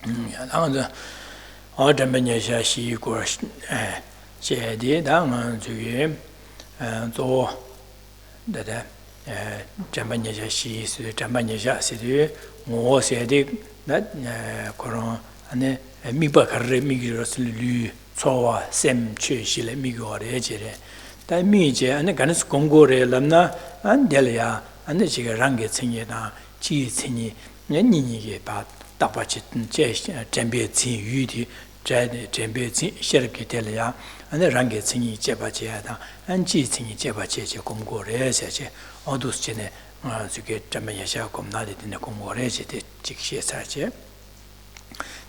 당은 어전변여샤 시고 제디 당은 주의 또 다다 전변여샤 시스 전변여샤 시리 모세디 나 그런 안에 미바카르 미기로슬류 소와 셈 최실의 미고래 제래 다미제 안에 가는스 공고래 람나 안델야 안에 지가 랑게 생이다 지친이 년니게 바 답아치든 제 잼베지 유디 제 잼베지 셔르게 될야 안에 랑게 생이 제바제야다 안지친이 제바제제 공고래 제제 어두스전에 저게 잠만야샤 겁나데 되는 공고래 제대 직시에사제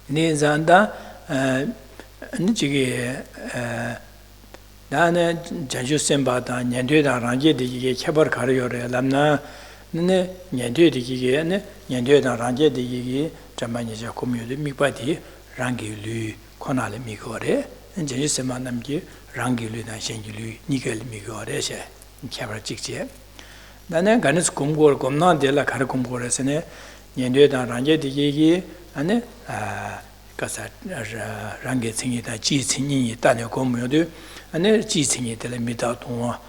네잔다 니지게 나는 자주sem바다 년되다 랑제디게 개발 가려래 람나 네 년되디게 네 년되다 랑제디게 잠만야샤 고미도 미바디 랑기류 코나레 미고래 자주sem바 남기 랑기류나 생기류 니겔 미고래세 개발 직제 나는 가는 공고를 겁나데라 가르 공고래서네 년되다 랑제디게 안에 가사 랑게 생이다 지친이 다녀 고모도 안에 지친이 될입니다 동화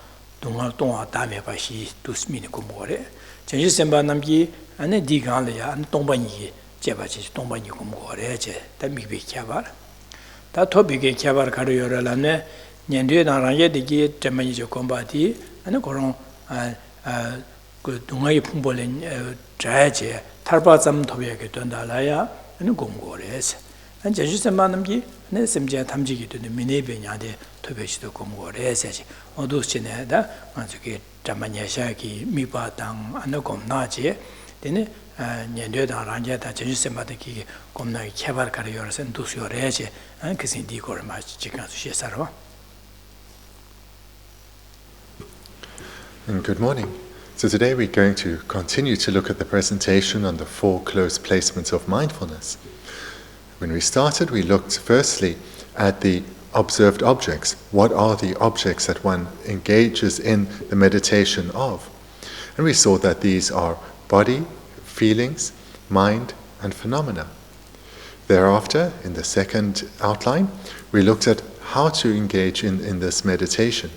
다음에 봐시 두스미니 고모래 전시sem바 남기 안에 디간이야 안 동반이 제바지 동반이 고모래 제 담비비 캬바 다 토비게 캬바 가르요라네 년되다 랑게디게 때문이죠 공바디 안에 그런 그 동아의 풍벌인 자제 탈바잠 도비하게 된다라야 는 공고래서 제주sem바 남기 네 심지어 탐지기 되는 미네베냐데 토베시도 공고래서지 어두스네다 아주게 잠만야샤기 미바당 안고나지 되네 년되다 란제다 제주sem바데기 공나기 개발 가려서 두스요래지 그신 디고를 마치 지금 수시사로. Good morning. So today we're going to continue to look at the presentation on the 4 close placements of mindfulness. When we started, we looked firstly at the observed objects. What are the objects that one engages in the meditation of? And we saw that these are body, feelings, mind, and phenomena. Thereafter, in the second outline, we looked at how to engage in this meditation.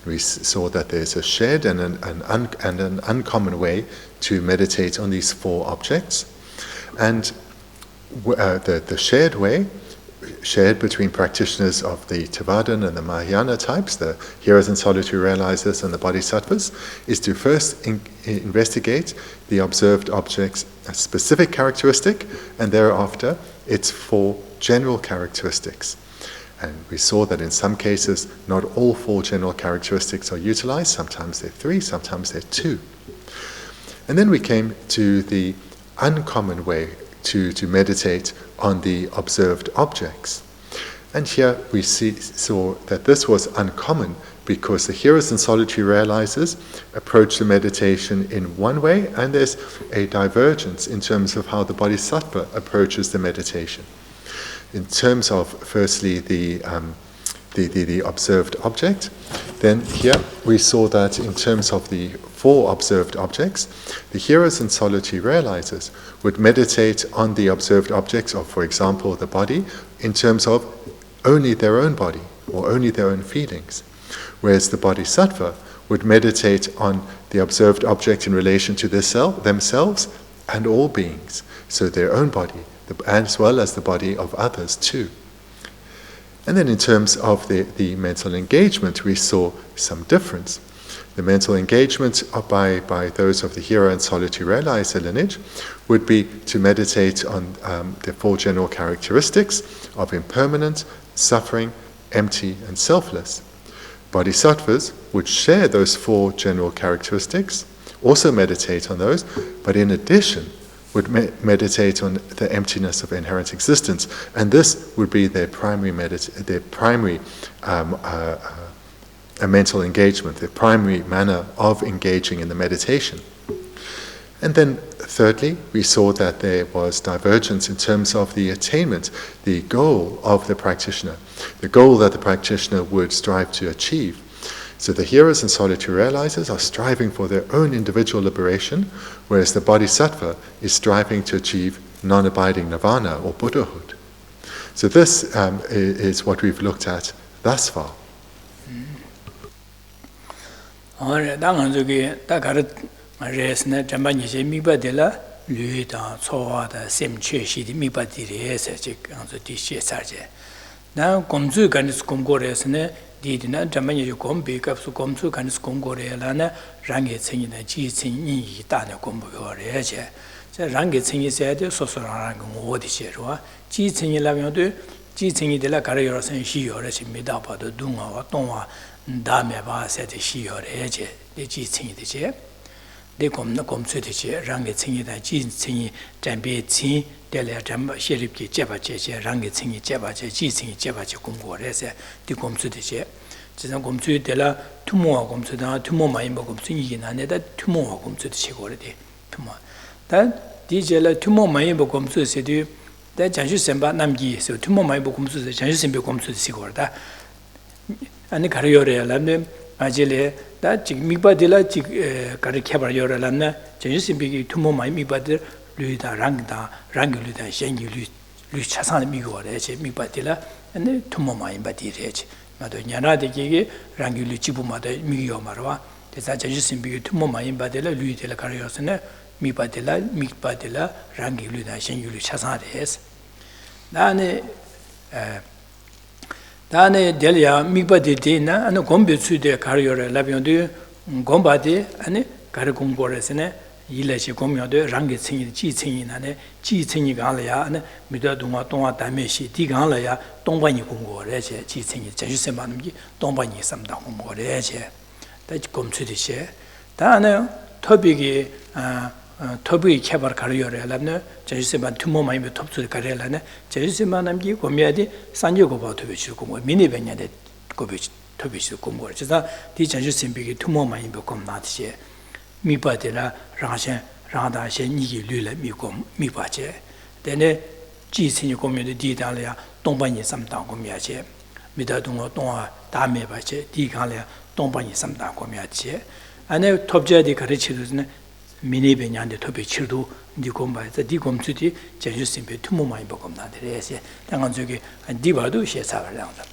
We saw that there's a shared and an uncommon way to meditate on these 4 objects. And the shared way, shared between practitioners of the Tibetan and the Mahayana types, the heroes and solitary realizers and the bodhisattvas, is to first investigate the observed object's specific characteristic, and thereafter its 4 general characteristics. And we saw that in some cases, not all 4 general characteristics are utilized. Sometimes they're 3, sometimes they're 2. And then we came to the uncommon way to meditate on the observed objects. And here we saw that this was uncommon because the heroes and solitary realizers approach the meditation in one way, and there's a divergence in terms of how the bodhisattva approaches the meditation. In terms of, firstly, the observed object, then here we saw that in terms of the 4 observed objects, the heroes and solitary realizers would meditate on the observed objects of, for example, the body, in terms of only their own body or only their own feelings, whereas the bodhisattva would meditate on the observed object in relation to themselves and all beings, so their own body, as well as the body of others too. And then in terms of the mental engagement, we saw some difference. The mental engagement by those of the hero and solitary realizer lineage would be to meditate on the 4 general characteristics of impermanent, suffering, empty, and selfless. Bodhisattvas would share those 4 general characteristics, also meditate on those, but in addition would meditate on the emptiness of inherent existence, and this would be their primary mental engagement, their primary manner of engaging in the meditation. And then thirdly, we saw that there was divergence in terms of the attainment, the goal of the practitioner, the goal that the practitioner would strive to achieve. So the heroes and solitary realizers are striving for their own individual liberation, whereas the bodhisattva is striving to achieve non-abiding nirvana or Buddhahood. So this is what we've looked at thus far. Now, Gomzu Ganis Gomgores, Didina, Jamani Gombi, Capsu Gomzu Ganis Gomgore, Lana, Rangetsing in the G. Dana Gombo or Eche. Rangetsing said, Sosorang, Wodisherwa, G. Laviodu, G. de la Carrios and she or Midapa, the Dunga or Tonga, Dameva said she or Eche, the G. the chair. They come no come to the chair, Rangetsing the G. Jambi, Delia Jamba, Sheripki, Jebache, Rangetsing, Jebache, G. Jebache, Gomgores, the come to the chair. Just come to Della, two more come to the two more my come to Yin, and that two more come to the security. Two more. That DJ two more my come to the city, that Janju Semba Namgi, so two more my come to the Janju Semba come to the security. And the Carriore Lamne, Ajele, that Miba de la Caricaba Yoralana, Janju Sembi, two more my Miba. Luda Rangda, Ranguluda, Shengi, Luchasan Migo, Mipatilla, and the Tumoma in Batirech. Madonna de Gigi, Rangulu Chibumada, Mio Marwa, the Sajajusim Big Tumoma in Badilla, Louis de la Carriosana, Mipatilla, Ranguluda, Shengi, Luchasan is. Dane Delia, Mipati Dina, and a Gombi to the Carrior Labion, Gombadi, and Caracumboresene. Yilashi Gomyo, Rangetsing, G. and G. Galia, and Midaduma, Tonga Dameshi, Digalaya, Tombani Kungo, Reche, G. Jajusemangi, Tombani, some down more Reche. That come to the share. Dana, Tobigi, Tobi Kabar Carrier, Labner, Jajuseman, two more my top to the Carrelana, Jajusemanamgi, Gomiadi, San Yogo to which you come, Minivania, Gobich, Tobish to Kumbo, the Jajusim, two more my become not share. Mipa de la Ranshan, Randa, Niki Lula, Mikom, Mipache. Then G. Senior Community Dalia, Tombani, some down Comiache. Midadungo, Tonga, Dame Bache, Digalia, Tombani, some down Comiache. And then Topja de Carichidus, Minibian, the Topi Chidu, Dicomba, the Dicom City, Jajusimpe, Tumoma, Bocom, the Rese, Tanganzuki, and Divadu, she has around them.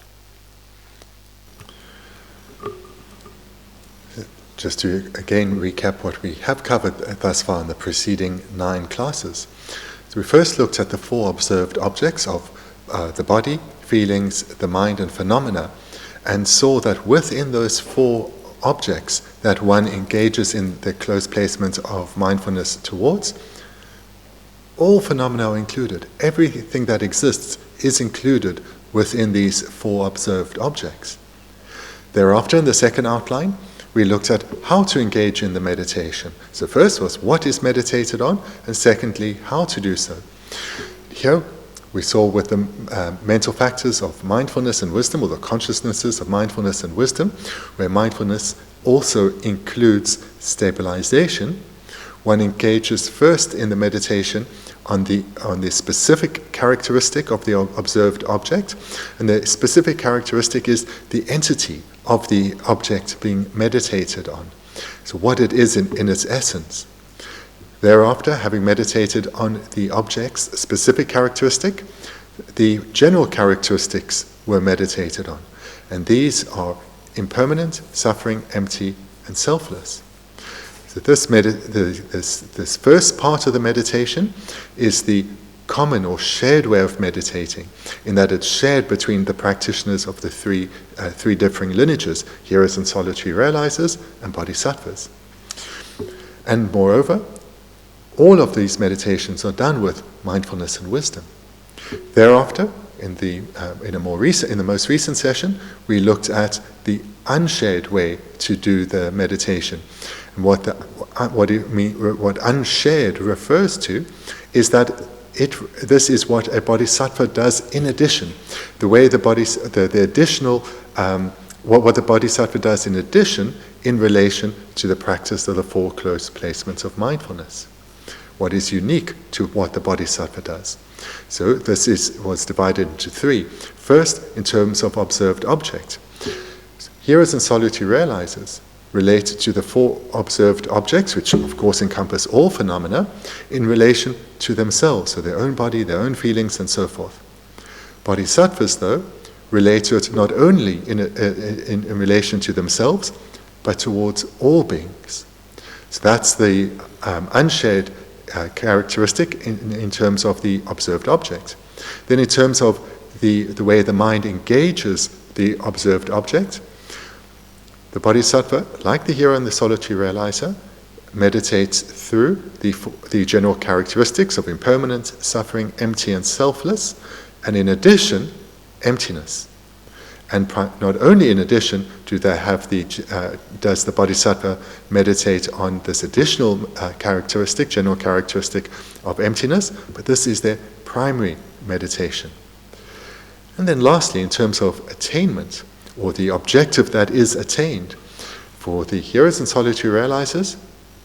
Just to again recap what we have covered thus far in the preceding 9 classes. So we first looked at the 4 observed objects of the body, feelings, the mind, and phenomena, and saw that within those 4 objects that one engages in the close placement of mindfulness towards, all phenomena are included. Everything that exists is included within these 4 observed objects. Thereafter, in the second outline, we looked at how to engage in the meditation. So first was what is meditated on, and secondly, how to do so. Here we saw with the mental factors of mindfulness and wisdom, or the consciousnesses of mindfulness and wisdom, where mindfulness also includes stabilization. One engages first in the meditation on the specific characteristic of the observed object, and the specific characteristic is the entity of the object being meditated on. So what it is in its essence. Thereafter, having meditated on the object's specific characteristic, the general characteristics were meditated on. And these are impermanent, suffering, empty, and selfless. So this first part of the meditation is the common or shared way of meditating, in that it's shared between the practitioners of the three differing lineages, hearers and solitary realizers, and bodhisattvas. And moreover, all of these meditations are done with mindfulness and wisdom. Thereafter, in the most recent session, we looked at the unshared way to do the meditation. And what unshared refers to is that this is what a bodhisattva does in addition. The way what the bodhisattva does in addition in relation to the practice of the 4 close placements of mindfulness. What is unique to what the bodhisattva does. So this was divided into 3. First, in terms of observed object. Hearers and solitary realizers related to the four observed objects, which of course encompass all phenomena, in relation to themselves, so their own body, their own feelings, and so forth. Bodhisattvas, though, relate to it not only in relation to themselves, but towards all beings. So that's the unshared characteristic in terms of the observed object. Then in terms of the way the mind engages the observed object, the bodhisattva, like the hero and the solitary realizer, meditates through the general characteristics of impermanence, suffering, empty and selfless, and in addition, emptiness. And not only in addition does the bodhisattva meditate on this additional characteristic, general characteristic of emptiness, but this is their primary meditation. And then lastly, in terms of attainment, or the objective that is attained, for the hearers and solitary realizers,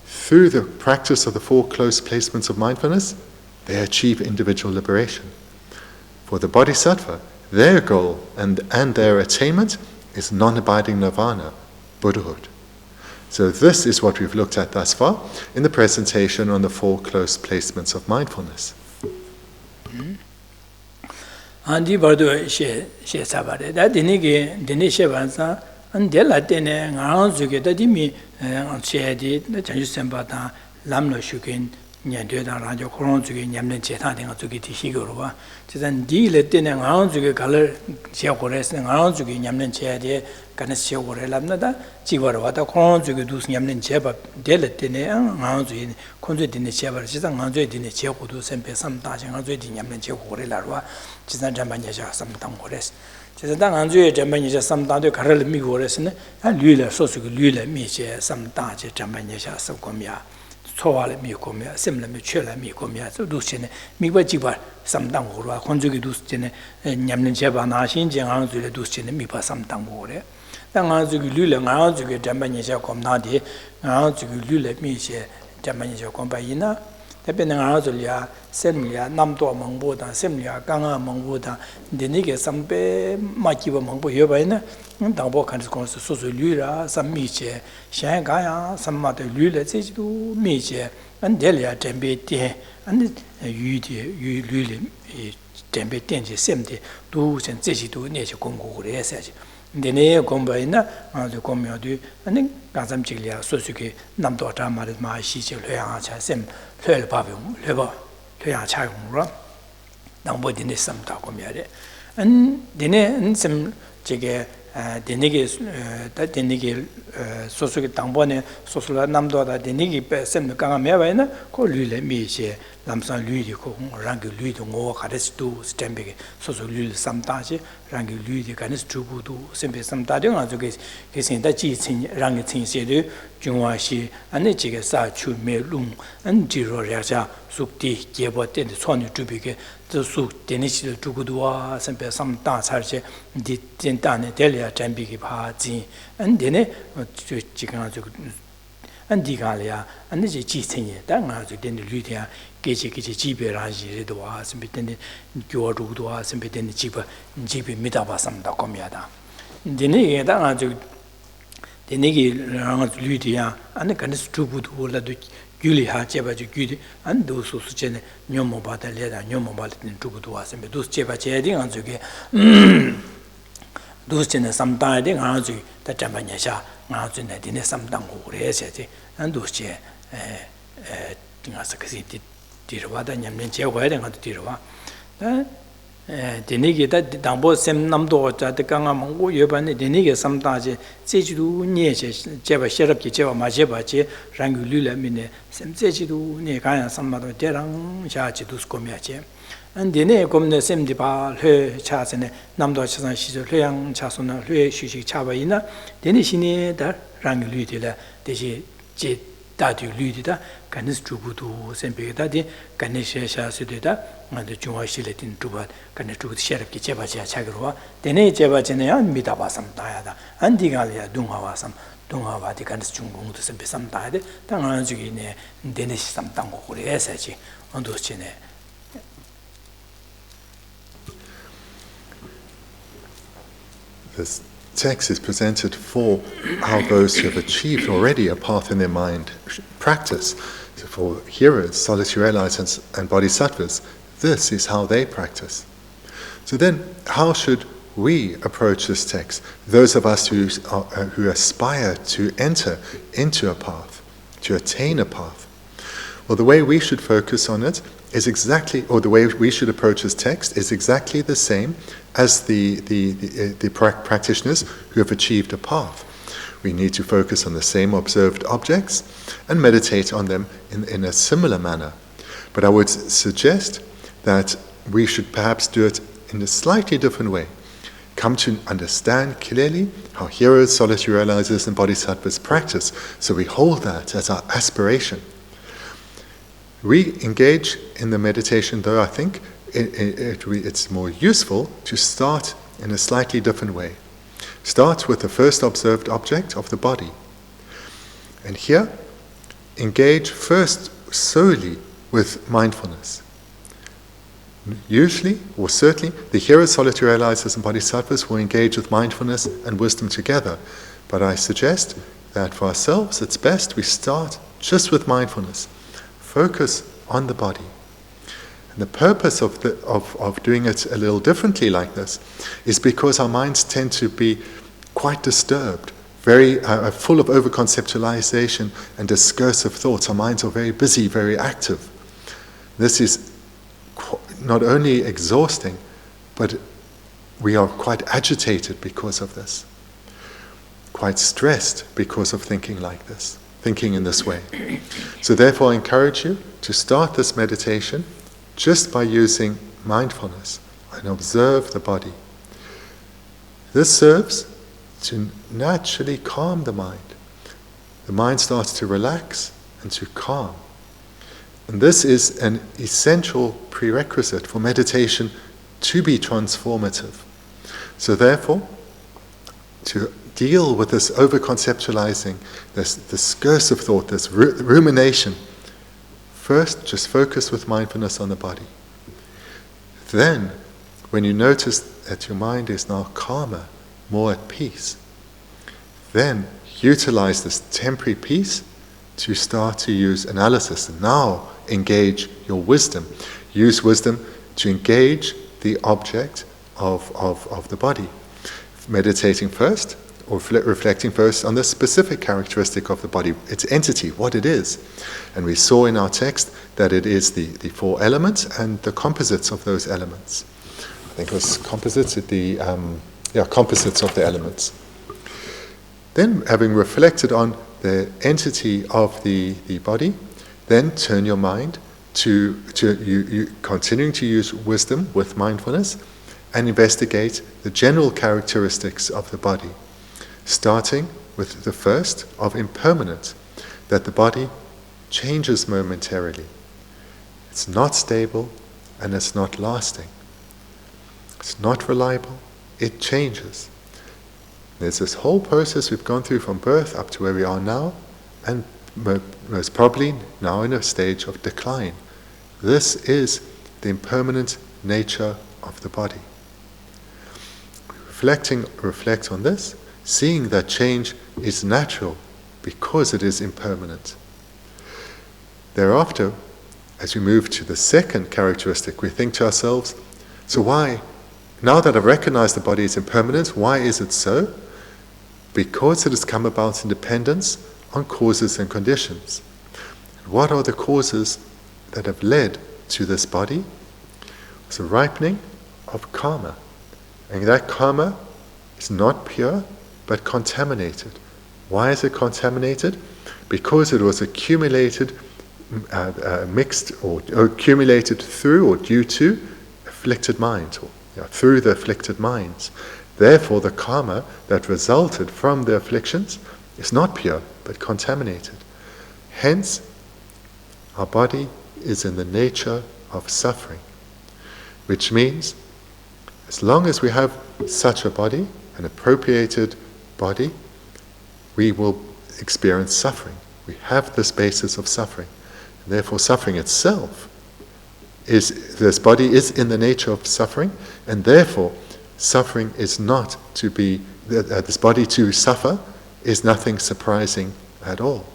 through the practice of the four close placements of mindfulness, they achieve individual liberation. For the bodhisattva, their goal and their attainment is non-abiding nirvana, Buddhahood. So this is what we've looked at thus far in the presentation on the four close placements of mindfulness. Andi bardo she sabare da dini she bansa andela tene ngang zuge da dimi she di da janju semba da lamlo shukin nyande da rajo khron zuge nyamne che tha denga zuge ti higoro wa chedan di le tene ngang zuge galer che khores ngang zuge nyamne che de kanes che khore lamna da jiwaro wa da khron zuge dus nyamne che ba dele tene ngang zuge khonje dine che ba chedan ngang zuge dine che khodu sempe sam da ngang zuge di nyamne che khore la wa 지난 잠반야자 삼당 고레스 지난 안주에 잠반야자 삼당도 가를 미고레스네 아 류래 소수기 류래 미제 삼다제 잠반야자 섭고미야 초와래 미고미야 셈래 미취래 미고미야 도시네 미바지바 삼당 고라 혼주기 도시네 냠는 제바 나신 정앙주에 도시네 미바 삼당 고레 당안주기 류래 안주기 잠반야자 곰나디 안주기 류래 미제 잠반야자 곰바이나 Depending on Azulia, Semlia, Namdo Mangboda, Semlia, Ganga Mangboda, the Nigga, some Makiba Mangbo Yobaina, Dabo can cause Susu Lura, some Miche, Shangaya, some Mother Lula, Zidu, Miche, and Delia, Tembe, and Yudi, Luli, Tembe, Tenji, Semte, Dos and Zidu, Nature Congo, research. The name combina the community and then Gazam Chilia, Susuki, Namdota, Marisma, Shichi, Leacha, Sem, Lel Pavium, Leva, Leacha, Nambo in the Sam Tacomiade. And the name some Jigge, the Nigis, that the Nigil, Susuki Tambone, Sosula Namdota, the Nigi, Sem Gangamavana, call Lule Miche, Lamsan Ludico, Rangi Ludum, Hades do, Stembig, Sosul Samtaji, Rangi Ludi, Canis Trugudu, Simpe Samtadion, as you guess in that cheating, Rangitin Sedu, Junwashi, and the Chiga Sa Chu Me Lung, and Giro Raja, Sukti, Gyälwa, and the Sony Tubike, the Suk, Denish Trugudua, Simpe Samtas Harche, the Tintane, Delia, Tambiki Party, and Dene, Chicken. And Digalia, and the cheating, that then the Ludia, Geshe Thubten Rabten, some bitten Gyälwa, some bitten cheaper, Jibi Midabasam da Comiada. The Nigga, the Niggi Ludia, and the Canis Trubutu, Gyälwa, Cheba Gyudi, and those who suggested Nyomo Bata Leda, Nyomo Bata in Trubutuas, and those Cheba Cheding and Zuge. Those in some tiding, Anzu, the Jambanyasha, Anzu, and the Samdang who reset, and those chair, Tingasakasi, Tirwada, Yamlinche, wedding at Tirwa. The Nigga that Dambo Sem Namdo, the Gangamon, Yoban, the Nigga sometimes Seju near Jeva Sheraki, Jeva Majebache, Rangulula Mine, Sem Seju near Kaya, some other Terang, Chachi, Comiache. And the name come the same depa, her chas and Namdo Chasan, she's a Leang Chasona, Shishi Chavaina, then she near that Rangulutilla, the Jet Datu Ludida, Canis Trubutu, Sempe Dadi, Canisha Sudida, and the Juma Shiletin Trubat, Canitu Sheriff Kichebacha Chagrua, the name Jebachene and Mitabasam Diada, and Digalia Dungawasam, Dungava, the Canis Jungung to Sempe some Diade, Tanganzugine, Denis some Tango, Esachi, on those Chene. The text is presented for how those who have achieved already a path in their mind practice. So for hearers, solitary realizers and bodhisattvas, this is how they practice. So then, how should we approach this text? Those of us who aspire to enter into a path, to attain a path. Well, the way we should focus on it is exactly, or the way we should approach this text is exactly the same as the practitioners who have achieved a path. We need to focus on the same observed objects and meditate on them in a similar manner. But I would suggest that we should perhaps do it in a slightly different way. Come to understand clearly how hearers, solitary realizers and bodhisattvas practice, so we hold that as our aspiration. We engage in the meditation, though I think it's more useful to start in a slightly different way. Start with the first observed object of the body. And here, engage first solely with mindfulness. Usually, or certainly, the hearers, solitary realizers and bodhisattvas will engage with mindfulness and wisdom together. But I suggest that for ourselves, it's best we start just with mindfulness. Focus on the body. And the purpose of doing it a little differently like this is because our minds tend to be quite disturbed, very full of over-conceptualization and discursive thoughts. Our minds are very busy, very active. This is not only exhausting, but we are quite agitated because of this, quite stressed because of thinking like this, thinking in this way. So therefore I encourage you to start this meditation just by using mindfulness and observe the body. This serves to naturally calm the mind. The mind starts to relax and to calm. And this is an essential prerequisite for meditation to be transformative. So therefore, to deal with this over-conceptualizing, this discursive thought, this rumination, first just focus with mindfulness on the body. Then, when you notice that your mind is now calmer, more at peace, then utilize this temporary peace to start to use analysis. Now engage your wisdom. Use wisdom to engage the object of the body. Meditating first, or reflecting first on the specific characteristic of the body, its entity, what it is. And we saw in our text that it is the four elements and the composites of those elements. I think it was composites of the elements. Then, having reflected on the entity of the body, then turn your mind to continuing to use wisdom with mindfulness and investigate the general characteristics of the body, starting with the first of impermanence, that the body changes momentarily. It's not stable and it's not lasting. It's not reliable, it changes. There's this whole process we've gone through from birth up to where we are now, and most probably now in a stage of decline. This is the impermanent nature of the body. Reflect on this, seeing that change is natural because it is impermanent. Thereafter, as we move to the second characteristic, we think to ourselves, so why, now that I've recognized the body is impermanent, why is it so? Because it has come about in dependence on causes and conditions. What are the causes that have led to this body? It's a ripening of karma. And that karma is not pure, but contaminated. Why is it contaminated? Because it was accumulated, mixed, or accumulated through or due to afflicted minds, or through the afflicted minds. Therefore, the karma that resulted from the afflictions is not pure, but contaminated. Hence, our body is in the nature of suffering, which means as long as we have such a body, an appropriated body, we will experience suffering. We have this basis of suffering. And therefore, suffering itself this body is in the nature of suffering, and therefore, suffering is not to be this body to suffer is nothing surprising at all.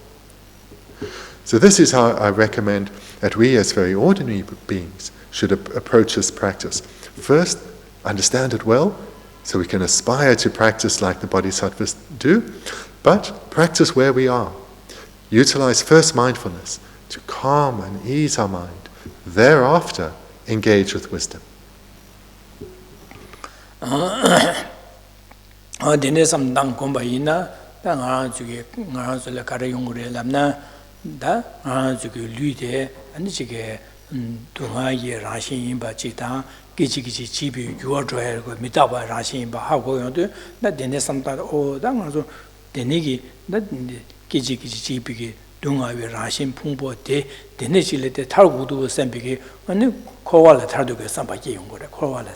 So this is how I recommend that we as very ordinary beings should approach this practice. First, understand it well, so we can aspire to practice like the Bodhisattvas do, but practice where we are. Utilize first mindfulness to calm and ease our mind. Thereafter, engage with wisdom. Dine samdang komba ina, da ngara zule kare yungure lamna, da ngara zuge luide, ane chige dunga ye rashin yinba chita, gichi chibi yuwa zhoya go mitaba rashin yinba hago yondu, da dine samdang, da ngara zu dine ki, da gichi chibi ki dunga ye rashin pungpo de, dine chile de tar gudu sembi ki, ane kowa la tar duge samba ye yungure, kowa la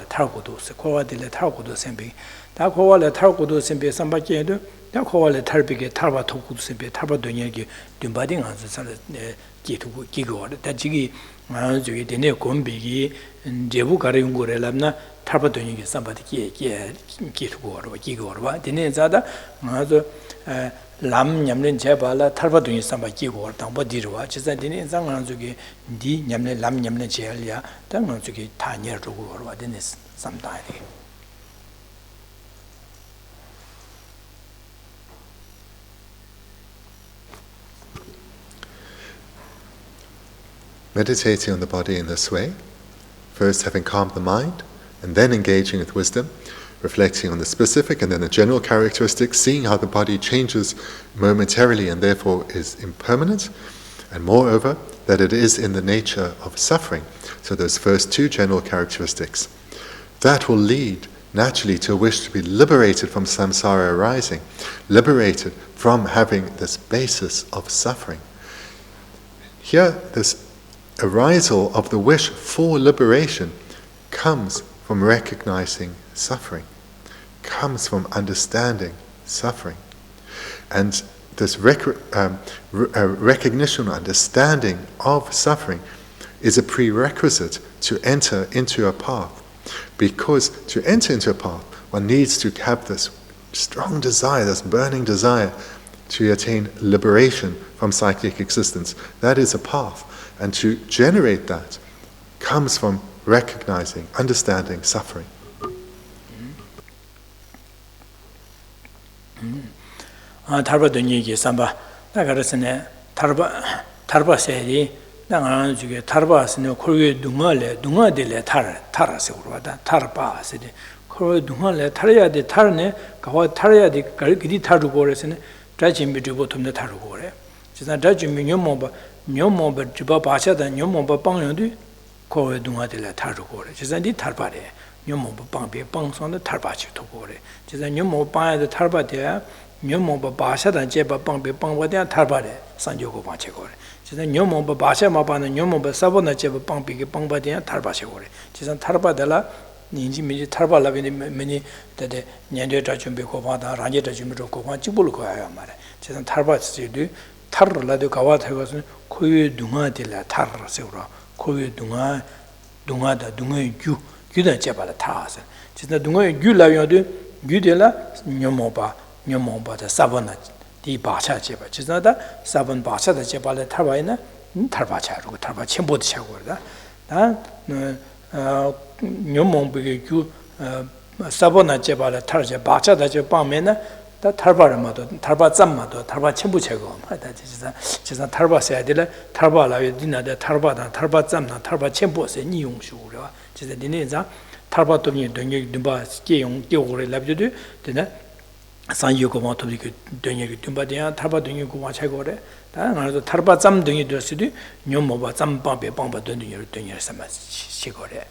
tar gudu se, kowa de le tar gudu sembi, 다 고발에 탈고도 선배 삼바께도 다 고발에 탈비게 탈바 토고도 선배 탈바 돈이게 듬바딩 한서 살 기투고 기고를 다 지기 저기 되네 곰비기 제부 가려 연구를람나 탈바 돈이게 삼바디게 기투고로 기고로 봐 되네 자다 맞아 람 냠는 제발라 탈바 돈이 삼바 기고를 당보 뒤로와 진짜 되네 상한 저기 니 냠는 람 냠는 제알이야 당은 저기 다 녀르고 와 되네 삼다이 Meditating on the body in this way, first having calmed the mind, and then engaging with wisdom, reflecting on the specific and then the general characteristics, seeing how the body changes momentarily and therefore is impermanent, and moreover, that it is in the nature of suffering. So those first two general characteristics. That will lead naturally to a wish to be liberated from samsara arising, liberated from having this basis of suffering. Here, this arisal of the wish for liberation comes from recognizing suffering, comes from understanding suffering. And this recognition, understanding of suffering is a prerequisite to enter into a path. Because to enter into a path, one needs to have this strong desire, this burning desire to attain liberation from cyclic existence. That is a path. And to generate that comes from recognizing, understanding suffering. Tarba dunyi samba, nagarasene tarba seri, nangaran juge tarba sene korwe dunga de le tara se urwada, tarba sede, korwe dunga le taraya de tarne, kawa taraya de gidi taru gore sene, drajimbi jubo tumne taru gore. Jisa drajimbi nyomba jiba bachada nyomba pangyondu kowe dunga de la taru gore. Jisa di tarba de, nyomba pangbe pangsonda tarba chi to gore. Jisa nyomba pangya de tarba de, nyomba bachada jeba pangbe pangwa de tarba de, sanjogo pangche gore. Jisa nyomba bacha mabana nyomba sabona jeba pangbe pangwa de tarba chi gore. Jisa tarba de la ninji miji tarba la meni de nyande drajumbi kopanda, ranje drajumbi kopanda jibulu koya mare. Jisa tarba chi de tar라도 가와타고서 코유 둥아들라 타르세우라 코유 둥아다 둥의 규다 제발 타서 진짜 둥의 규라요도 규들라 녀모바다 사번나 디 바차 제발 진짜다 사번 바차다 제발 타바이나 타바차로 타바 첨보도 차고다 다 녀모비게 규 사번나 제발 타르제 바차다 제 빵면나 다 탈바라마도 탈바 짬마도 탈바 첨부 제거 하다 진짜 탈바 써야 될 탈바라에 디나데 탈바다 탈바 짬나 탈바 첨부세 니용수로 진짜 니네자 탈바 돈이 돈이 듬바 계용 교고를 납주도 되나 산유고마 돈이 돈이 듬바디야 탈바 돈이 고마 최고래 다 나도 탈바 짬 돈이 됐으디 뇽모바 짬바베 빵바 돈이 돈이 삼아 시고래.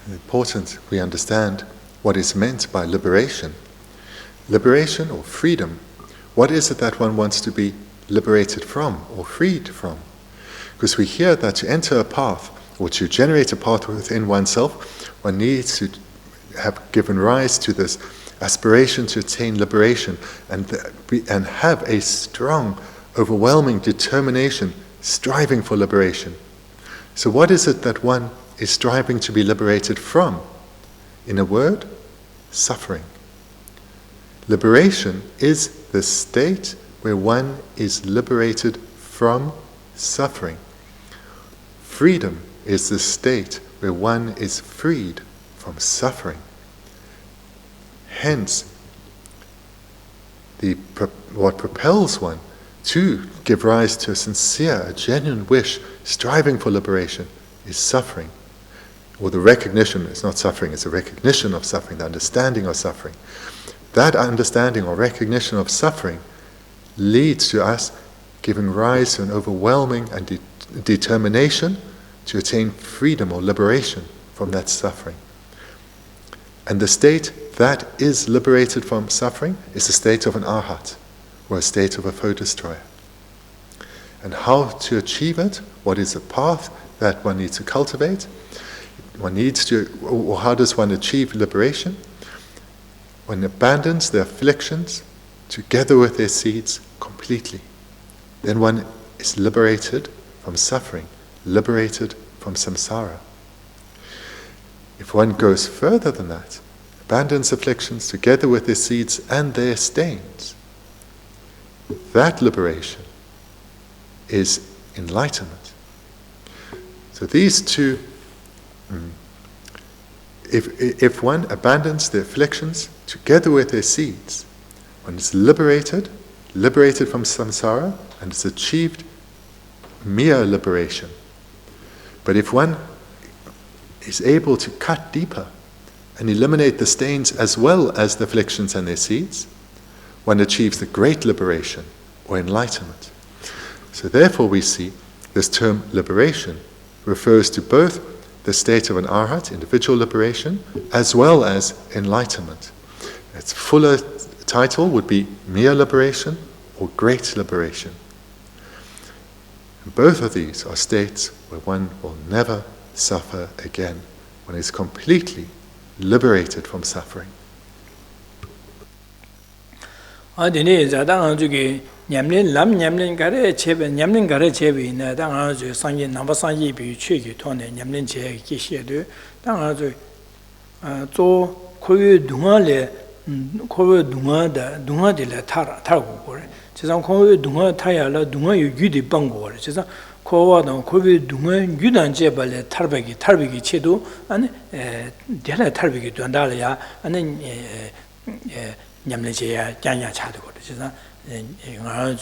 Important we understand what is meant by liberation. Liberation or freedom. What is it that one wants to be liberated from or freed from? Because we hear that to enter a path or to generate a path within oneself, one needs to have given rise to this aspiration to attain liberation and have a strong, overwhelming determination, striving for liberation. So what is it that one is striving to be liberated from. In a word, suffering. Liberation is the state where one is liberated from suffering. Freedom is the state where one is freed from suffering. Hence, what propels one to give rise to a sincere, a genuine wish, striving for liberation, is suffering. Or the recognition, it's not suffering, it's a recognition of suffering, the understanding of suffering. That understanding or recognition of suffering leads to us giving rise to an overwhelming and determination to attain freedom or liberation from that suffering. And the state that is liberated from suffering is the state of an arhat, or a state of a foe destroyer. And how to achieve it, what is the path that one needs to cultivate, or how does one achieve liberation? One abandons the afflictions together with their seeds completely. Then one is liberated from suffering, liberated from samsara. If one goes further than that, abandons afflictions together with their seeds and their stains, that liberation is enlightenment. So these two, if one abandons the afflictions together with their seeds, one is liberated from samsara, and has achieved mere liberation. But if one is able to cut deeper and eliminate the stains as well as the afflictions and their seeds, one achieves the great liberation or enlightenment. So therefore we see this term liberation refers to both the state of an arhat, individual liberation, as well as enlightenment. Its fuller title would be mere liberation or great liberation. And both of these are states where one will never suffer again. One is completely liberated from suffering. Nyamlin lam nyamlin gare chebe nyamlin gare chebe na dang an zo sangye namba sangye bi Chögyi tone nyamlin che Geshe de dang an zo zo koyu dunga le koyu dunga de le tar go gore chesang koyu dunga taya la dunga yu gyudi bang go gore chesang kowa da koyu dunga gyudan je ba le tarbegi chedo ane de la tarbegi donda le ya ane nyamlin che ya janya cha de gore chesang ngā rā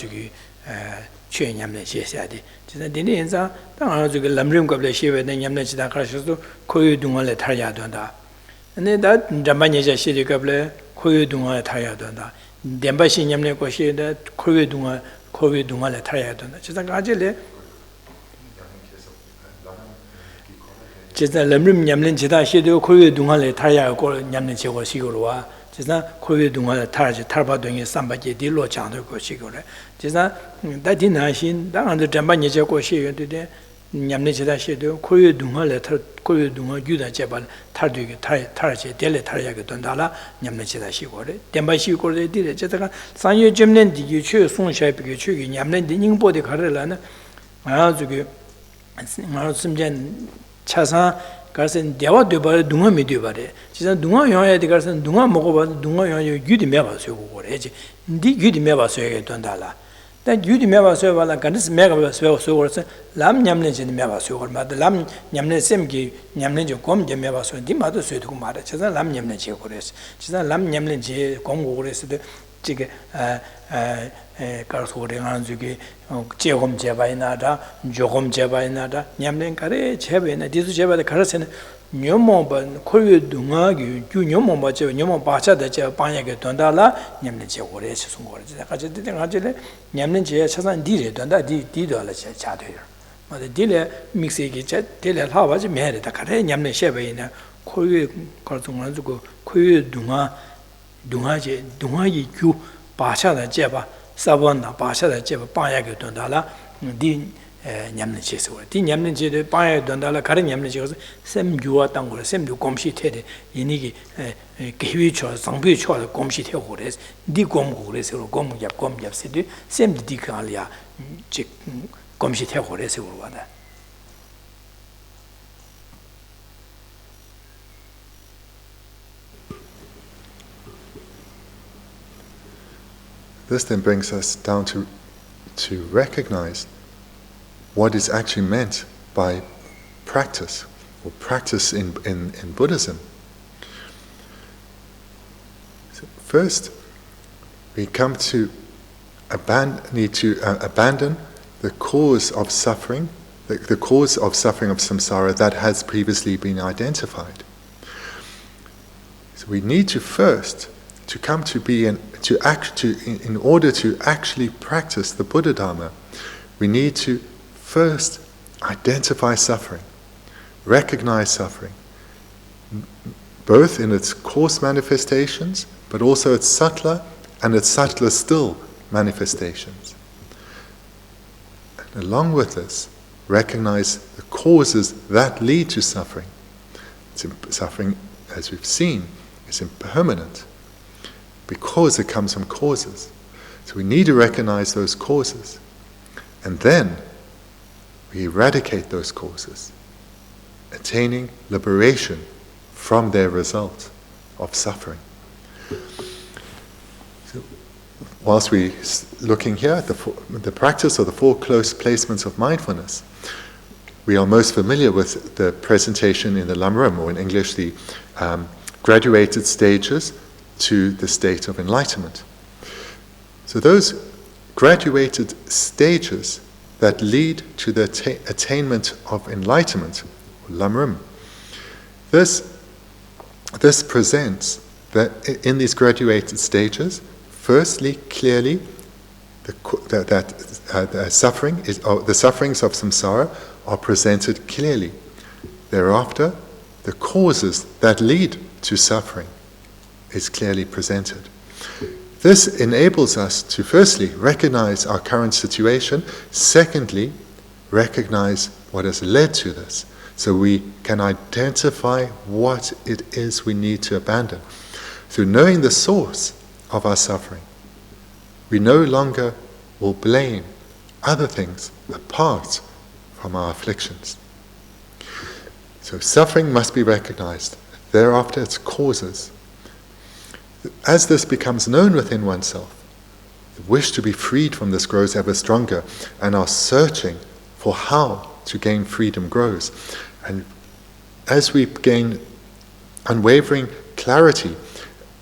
chū nyamlā xie xia di. Chisa dīni yinza, tā ngā rā lamrim qabla xie wē nyamlā chitā kārā shisu kōyū dungā lā thār yā duandā. Tā dhāmbā nyajā xie di qabla kōyū dungā lā thār yā duandā. Dēmbā xie nyamlā kō xie dā kōyū dungā lā thār yā duandā. Chisa ngā jī lē chisa lamrim nyamlā chitā xie di kōyū dungā lā thār yā nyamlā xie kō xī kō rwa. 지사 코비 동안 타지 탈바동이 삼바지 딜로 장도 것이고래 지사 다디나신 당한테 잠반이 제고 시에데 냠네 지다 시도 코비 동안에 코비 동안 유다 제발 탈되게 탈지 델레 탈야게 된다라 냠네 지다 시고래 덴바시 고래 디레 제가 산유 점낸 디기 최 송샤비게 최기 냠네 닝보데 가르라나 아 저기 말씀전 차사 가서 대화 되바 동화 미디바래 진짜 동화 영화에 가서 동화 먹어봐 동화 영화 유디 매봐서 그거래지 네 유디 매봐서 해야 된다라 다 유디 매봐서 봐라 간스 매봐서 그래서 람 냠내진 매봐서 그러면 람 냠내 셈기 냠내지 곰제 매봐서 디마도 쇠도 말아 진짜 람 냠내지 그래서 진짜 람 냠내지 공고 그래서 지게 가르소리가 저기 제곰 제바이나다 조곰 제바이나다 냠낸 가래 제바이나 디수 제바데 가르세는 녀모반 코유 동아기 주 녀모바 제 녀모 바차다 제 방야게 돈다라 냠낸 제고래 시송 거지 가지 되는 가지래 냠낸 제 차산 디레 돈다 디도라 제 차돼요 맞아 디레 믹스기 제 디레 하바지 매래다 가래 냠낸 셰바이나 코유 거동안 주고 코유 동아제 동아기 주 바차다 제바 사본다 바샤다 제바 방야게 돈다라 디 냠는 제서 디 냠는 제데 방야게 돈다라 가른 냠는 제서 샘주와 땅고 샘주 곰시 테데 이니기 개위초 상비초 곰시 테고 그래서 디 곰고 그래서 곰잡 세디 샘디 디칼이야 지 곰시 테고 그래서 그러다 This then brings us down to recognize what is actually meant by practice, or practice in Buddhism. So first, we come to need to abandon the cause of suffering, the cause of suffering of samsara that has previously been identified. So we need to first to come to be in order to actually practice the Buddha Dharma, we need to first identify suffering, recognize suffering, both in its coarse manifestations, but also its subtler and its subtler still manifestations. And along with this, recognize the causes that lead to suffering. Suffering, as we've seen, is impermanent because it comes from causes. So we need to recognize those causes. And then we eradicate those causes, attaining liberation from their result of suffering. So, whilst we're looking here at the practice of the 4 close placements of mindfulness, we are most familiar with the presentation in the Lamrim, or in English, the graduated stages to the state of enlightenment. So those graduated stages that lead to the attainment of enlightenment, Lamrim, this presents that in these graduated stages, firstly, clearly, the sufferings of samsara are presented clearly. Thereafter, the causes that lead to suffering is clearly presented. This enables us to firstly recognize our current situation, secondly recognize what has led to this, so we can identify what it is we need to abandon. Through knowing the source of our suffering, we no longer will blame other things apart from our afflictions. So suffering must be recognized, thereafter its causes. As this becomes known within oneself, the wish to be freed from this grows ever stronger, and our searching for how to gain freedom grows. And as we gain unwavering clarity,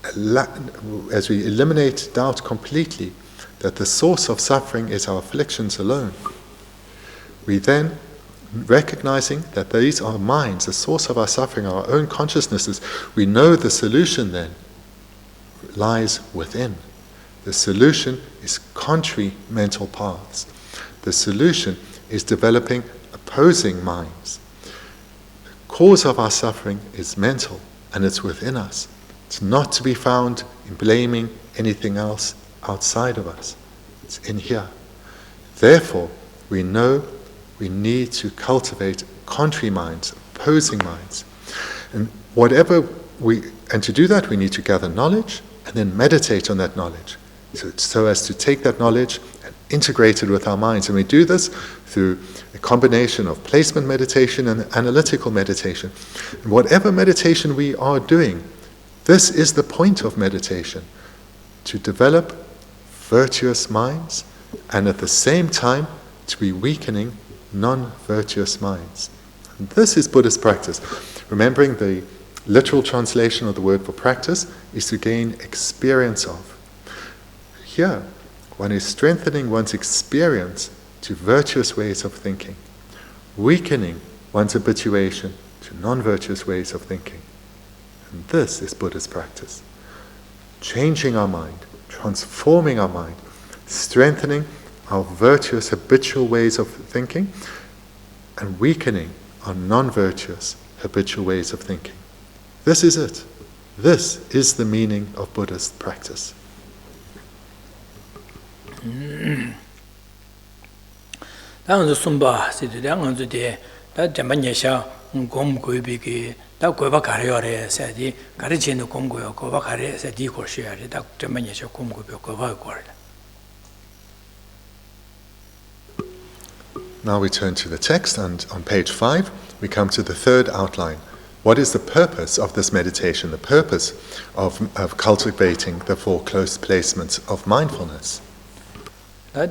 as we eliminate doubt completely that the source of suffering is our afflictions alone, we then, recognizing that these are minds, the source of our suffering, our own consciousnesses, we know the solution then lies within. The solution is contrary mental paths. The solution is developing opposing minds. The cause of our suffering is mental, and it's within us. It's not to be found in blaming anything else outside of us. It's in here. Therefore, we know we need to cultivate contrary minds, opposing minds. And to do that, we need to gather knowledge and then meditate on that knowledge, so as to take that knowledge and integrate it with our minds. And we do this through a combination of placement meditation and analytical meditation. And whatever meditation we are doing, this is the point of meditation, to develop virtuous minds and at the same time to be weakening non-virtuous minds. And this is Buddhist practice. Remembering the literal translation of the word for practice is to gain experience of. Here, one is strengthening one's experience to virtuous ways of thinking, weakening one's habituation to non-virtuous ways of thinking. And this is Buddhist practice. Changing our mind, transforming our mind, strengthening our virtuous habitual ways of thinking, and weakening our non-virtuous habitual ways of thinking. This is it. This is the meaning of Buddhist practice. Now we turn to the text, and on page 5 we come to the third outline. What is the purpose of this meditation, the purpose of cultivating the four close placements of mindfulness? The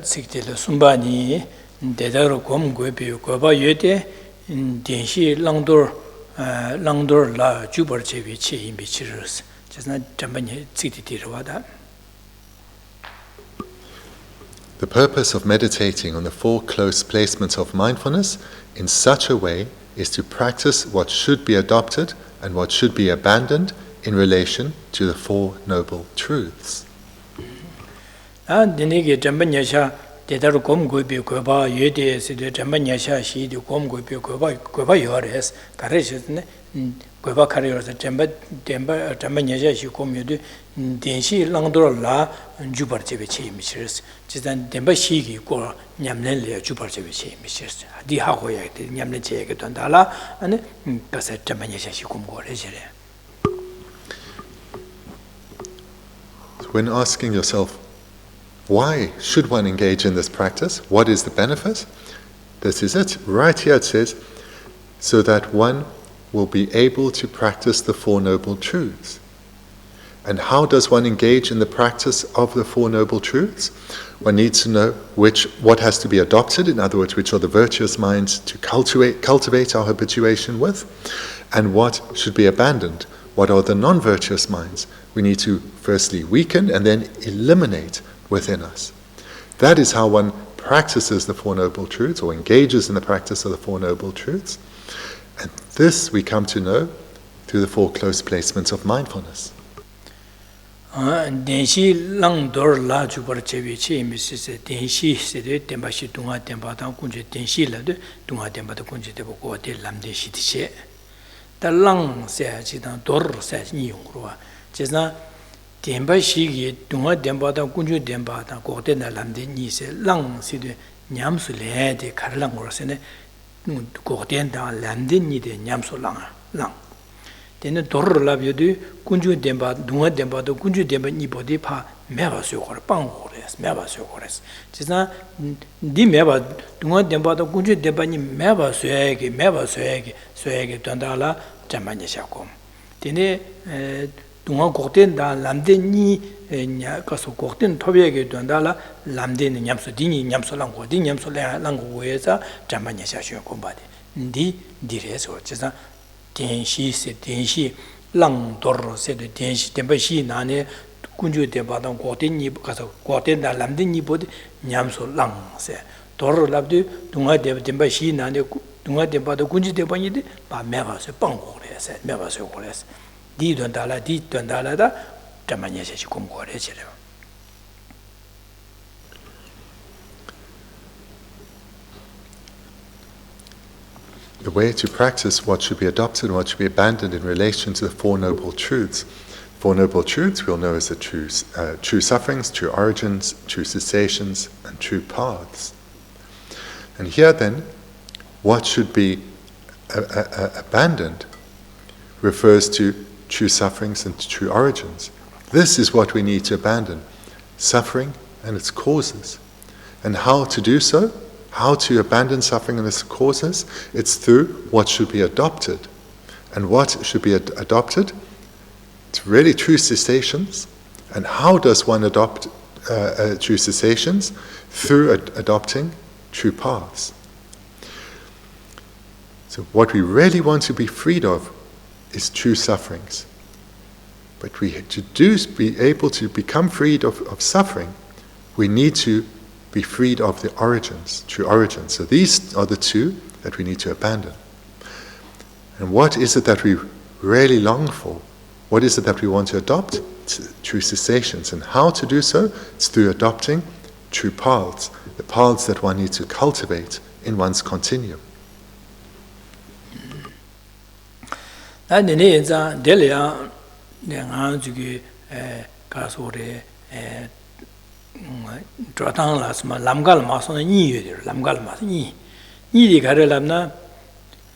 purpose of meditating on the four close placements of mindfulness in such a way is to practice what should be adopted and what should be abandoned in relation to the Four Noble Truths. When asking yourself, why should one engage in this practice? What is the benefit? This is it. Right here it says, so that one will be able to practice the Four Noble Truths. And how does one engage in the practice of the Four Noble Truths? One needs to know what has to be adopted, in other words, which are the virtuous minds to cultivate our habituation with, and what should be abandoned. What are the non-virtuous minds we need to firstly weaken and then eliminate within us. That is how one practices the Four Noble Truths, or engages in the practice of the Four Noble Truths. And this we come to know through the four close placements of mindfulness. Temba shigi dunga demba da kunju demba da gote na lamde ni se lang si de nyam su le de karlang ro se ne gote da lamde ni de nyam su lang tene dor la byo de kunju demba dunga demba da kunju demba ni bodi pa meba su ko pang ko res meba su ko res jisa di meba dunga demba da kunju demba ni meba su ye tanda la jamanya sha ko tene dunga goten da lamde ni nya kaso goten tobe게 된다라 lamde ni nyamso dini nyamso lang고 di nyamso lang고 we자 잠만야 샤셔 공바데 디 디레서 제가 denshi se denshi lang dor se de denshi tembashi nane kunju de badang goten ni kaso goten da lamde ni bod nyamso lang se dor labde dunga de tembashi nane dunga de bad kunju de bani de ba mega se panggo le se mega se ko le di dondala da jamanya se kumko le chero. The way to practice what should be adopted and what should be abandoned in relation to the Four Noble Truths. Four Noble Truths we'll know as the true sufferings, true origins, true cessations, and true paths. And here then, what should be abandoned refers to true sufferings and true origins. This is what we need to abandon, suffering and its causes. And how to do so? How to abandon suffering and its causes? It's through what should be adopted. And what should be adopted? It's really true cessations. And how does one adopt true cessations? Through adopting true paths. So what we really want to be freed of is true sufferings. But to be able to become freed of suffering, we need to be freed of the origins, true origins. So these are the two that we need to abandon. And what is it that we really long for? What is it that we want to adopt? It's true cessations. And how to do so? It's through adopting true paths, the paths that one needs to cultivate in one's continuum. Trotang las ma lamgal ma so ni yede lamgal ma ni di gare lamna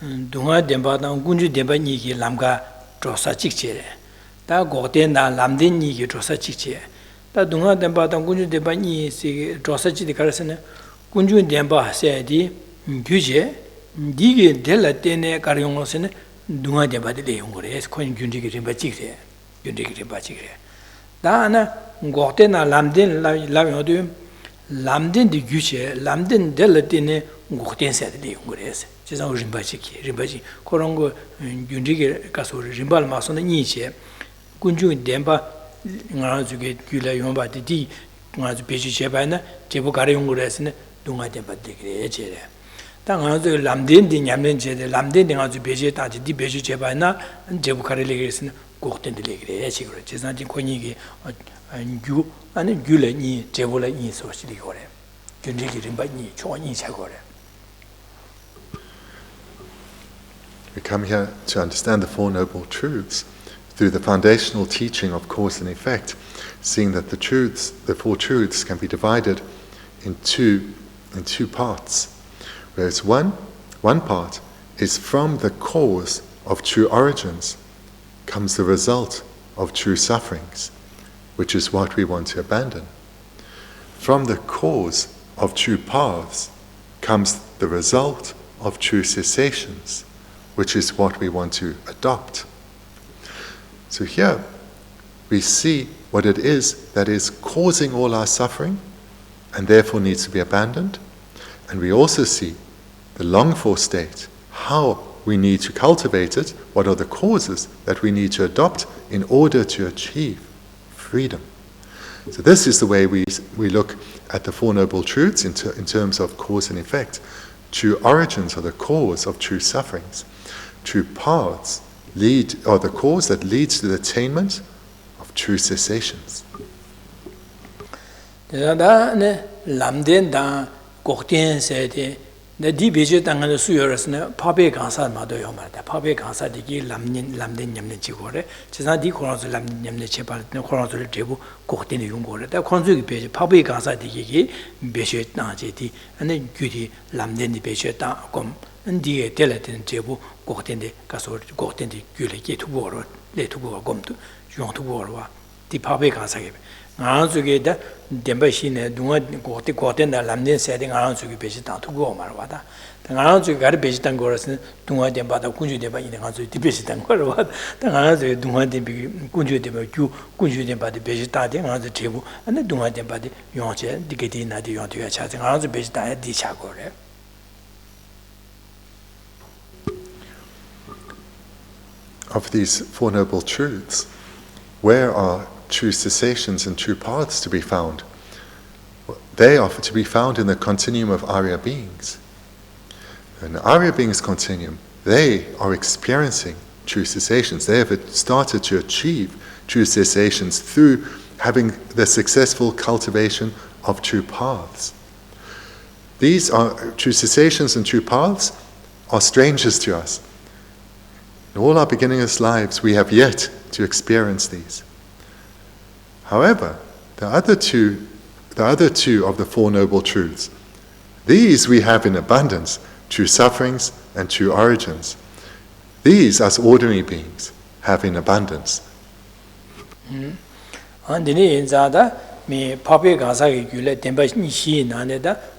dunga demba da kunju demba ni ki lamga trosa chikche da goten da lamden ni ki trosa chikche da dunga demba da kunju demba ni si trosa chi di karsene kunju demba se di gyuje di ge dela tene karyong sene dunga de ba de le ngore es ko gyundi ki rimba chikre gyundi ki rimba chikre da na ngote na lamden la yodu lamden de gyuche lamden de le tine ngoten se de ngore es 제가 림바치키 림바치 그런 거 윤리게 가서 림발 마서는 이제 군중 덴바 나중에 규례 용바디 나중 배지 제반나 제부 가려 용거래서는 동아 덴바데 그래 제래 당하도 람덴디 냠는 제데 람덴디 아주 배지 따지 디 배지 제반나 제부 가려 그래서는 꼭된데 그래 지금 제가 진 권이게 규 아니 규례니 제부라 이 소식이 거래 윤리게 림바니 초니 자거래 We come here to understand the Four Noble Truths through the foundational teaching of cause and effect, seeing that the Four Truths can be divided in two parts. Whereas one part is from the cause of true origins comes the result of true sufferings, which is what we want to abandon. From the cause of true paths comes the result of true cessations, which is what we want to adopt. So here we see what it is that is causing all our suffering and therefore needs to be abandoned. And we also see the longed-for state, how we need to cultivate it, what are the causes that we need to adopt in order to achieve freedom. So this is the way we look at the Four Noble Truths in terms of cause and effect. True origins are the cause of true sufferings. True paths are the cause that leads to the attainment of true cessations. The DBJ Tangan Suyers, Pape Gansa Madoyoma, the Pape Gansa di Lamnin Yamnichigore, Chesadi Corons Lamni Chepal, no Corons Tebu, Cortini Yungore, the Consul page, Pape Gansa di Beshet Najeti, and then Gudi Lamden di Besheta com, and the Teletin Tebu, Cortende, Casor, Cortendi, Guleki to war, let to go gom to, John to war, the Pape Gansa. Around together, the machine doing Corten and Lamden setting around to be down to go, Marwata. The around to get a basic and Gorson, doing them but a Kunju de in the country, the basic and Gorwat. The around to doing them Kunju de Kunju de by the basic on the table, and the doing them by the Yonche, the getting at the Yontu chatting around the basic diet, the Chagore. Of these Four Noble Truths, where are true cessations and true paths to be found? They are to be found in the continuum of Arya beings. In the Arya beings continuum, they are experiencing true cessations. They have started to achieve true cessations through having the successful cultivation of true paths. These are true cessations and true paths are strangers to us. In all our beginningless lives, we have yet to experience these. However, the other two of the Four Noble Truths, these we have in abundance, true sufferings and true origins. These, as ordinary beings, have in abundance.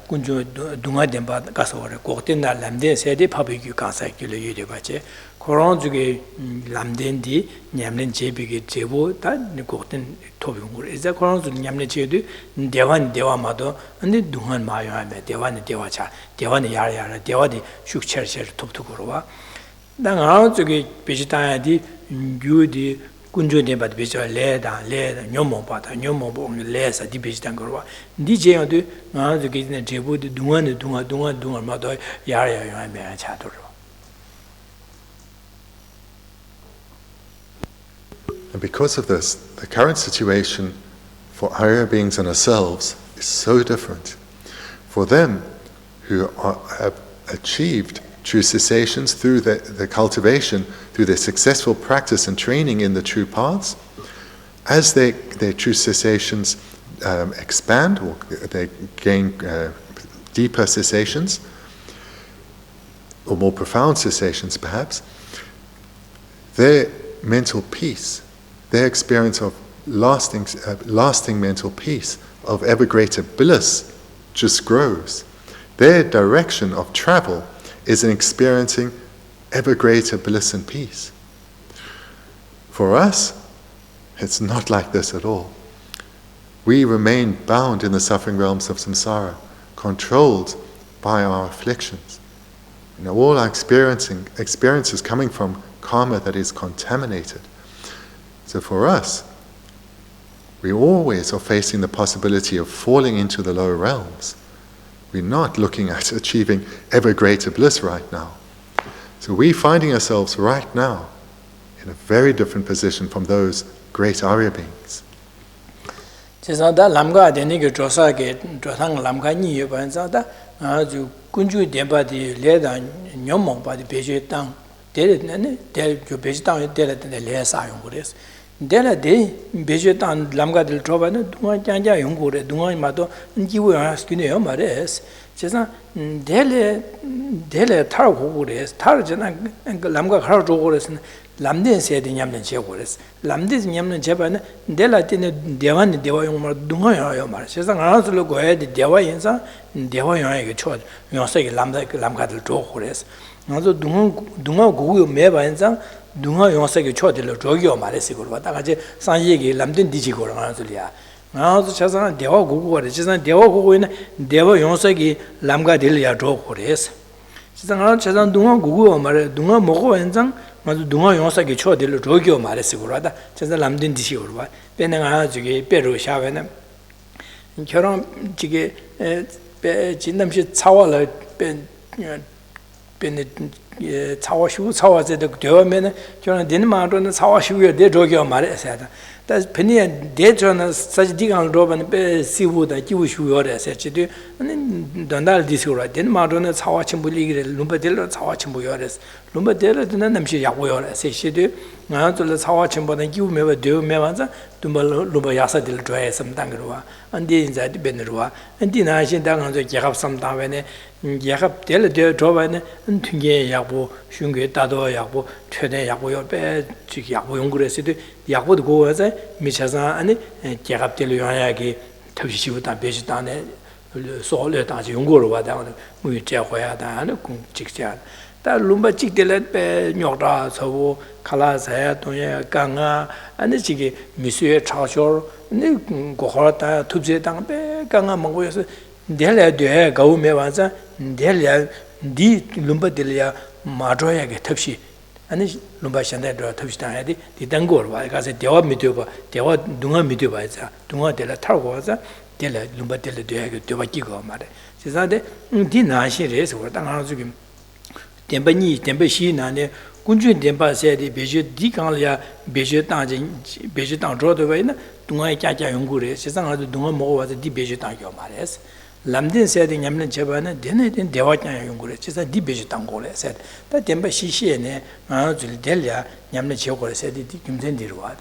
Kunju dunga demba kasore kokten na lamden sede pabikyu kansa kilo yede bache koron juge lamden di nyamlen jebige jebo ta kokten tobingur eza koron ju nyamlen jedu dewa mado ande dungan mayo ame dewa cha dewa ne yara dewa di shukcher toptukuro danga juge bejitaya di gyudi kunju demba beja leda nyomo lesa di bejitan korwa di jeyodu nga ju gizne jebu de dunga ma do yara me cha do. And because of this, the current situation for Arya beings and ourselves is so different. For them who have achieved true cessations through the cultivation, through their successful practice and training in the true paths, as their true cessations expand or they gain deeper cessations, or more profound cessations perhaps, their mental peace, their experience of lasting mental peace, of ever greater bliss just grows. Their direction of travel is in experiencing ever greater bliss and peace. For us, it's not like this at all. We remain bound in the suffering realms of samsara, controlled by our afflictions. All our experiences coming from karma that is contaminated. So for us, we always are facing the possibility of falling into the lower realms. We're not looking at achieving ever greater bliss right now. So we're finding ourselves right now in a very different position from those great Arya beings. Dela de beje tan lamga del troba ne dunga janja yongore dunga ma to njiwo ya skine yo mares chesa dele tar gores tar jana lamga khar jogores lamden se de nyamne che gores lamde nyamne che ba ne dela tine dewa ne dewa yong ma dunga yo mares chesa ngana slo go ya de dewa yensa dewa yo ya ge chod yo se ge lamga del jogores ngazo dunga go me ba yensa dunga yonsake chodilo jogyo maresi gorba 다가제 산예기 람든 디지고라 하는 소리야. 나도 차상 대화 고고래. 차상 대화 고고에는 대화 yonsake 람가 될야 조고레스. 차상 dunga 고고 말에 dunga 먹고 현장 맞아 dunga yonsake chodilo jogyo maresi gor다. 차상 람든 디지고라. 배내가 저기 배로 샤베는 결혼 지게 진담시 차와를 배네 차와슈 차와제도 되면은 저는 되는 말로는 차와슈에 대저겨 말해야 돼. 다 편이 대저는 사지디간 로반 베 시부다 기우슈요래 세치도 단달 디스고라 되는 말로는 차와침불이기를 lumbadel로 차와침부요래서 lumbadel로는 남시 야고요래 세시도 나한테 차와침보다 기우메와 되면서 tumba lumba yasadil joye samdangruwa andi inzadi benruwa andi nahin danganzo gyakap samdangwene gyakap del de jobane tunge yakbo shungge dado yakbo chöne yakbo yo be chi yakbo yonguresido yakbo go waza michasan ani gyakap del yoyagi tabshibu ta bejitane soole ta yongurwa da mu jehoya da ani kum chikja 다 lumba chikdele pe nyokda sabu kala saya tonya kanga ane chigi misue chashor ne gohorata tubse tang pe kanga mangoyos dele de gau me wanza dele di lumba delia majoya ge tabshi ane lumba shanda do tabshi ta hadi di dangor ba ga se dewa midyoba dewa dunga midyoba za dunga dele targo waza dele lumba dele de ge dewa kigo mare sesade di na shi re so ta nga ju tempa ni tempa shi na ne kunju tempa se de beje di kang ya beje tang zho de wei na dunga ya ja yong gu re se sang ha dunga mo wa di beje tang yo ma res lamden se de nyam ne che ba ne de ne de dewa ja yong gu re se sa di beje tang go le se ta tempa shi shi ne ma ju de ya nyam ne che go le se di kim den di ro wa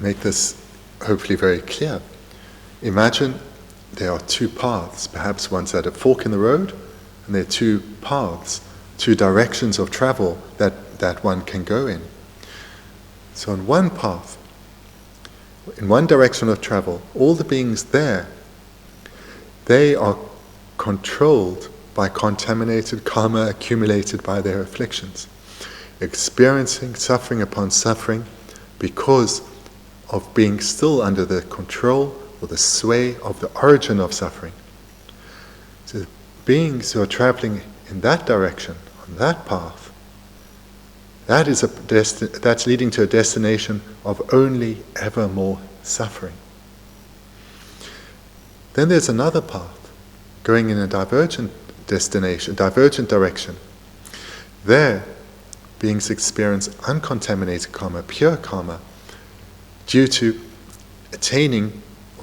Make this hopefully very clear. Imagine there are two paths, perhaps one's at a fork in the road, and there are two paths, two directions of travel that one can go in. So on one path, in one direction of travel, all the beings there, they are controlled by contaminated karma accumulated by their afflictions, experiencing suffering upon suffering because of being still under the control or the sway of the origin of suffering. So beings who are traveling in that direction, on that path, that is that's leading to a destination of only ever more suffering. Then there's another path, going in a divergent destination, divergent direction. There, beings experience uncontaminated karma, pure karma, due to attaining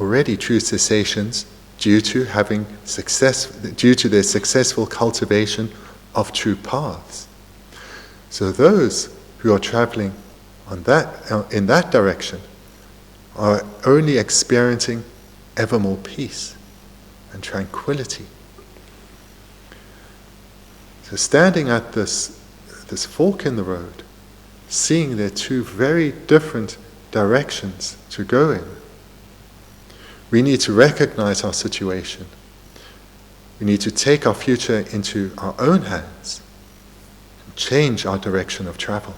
already true cessations, due to their successful cultivation of true paths. So those who are traveling in that direction are only experiencing ever more peace and tranquility. So standing at this fork in the road, seeing there are two very different directions to go in, we need to recognize our situation. We need to take our future into our own hands and change our direction of travel.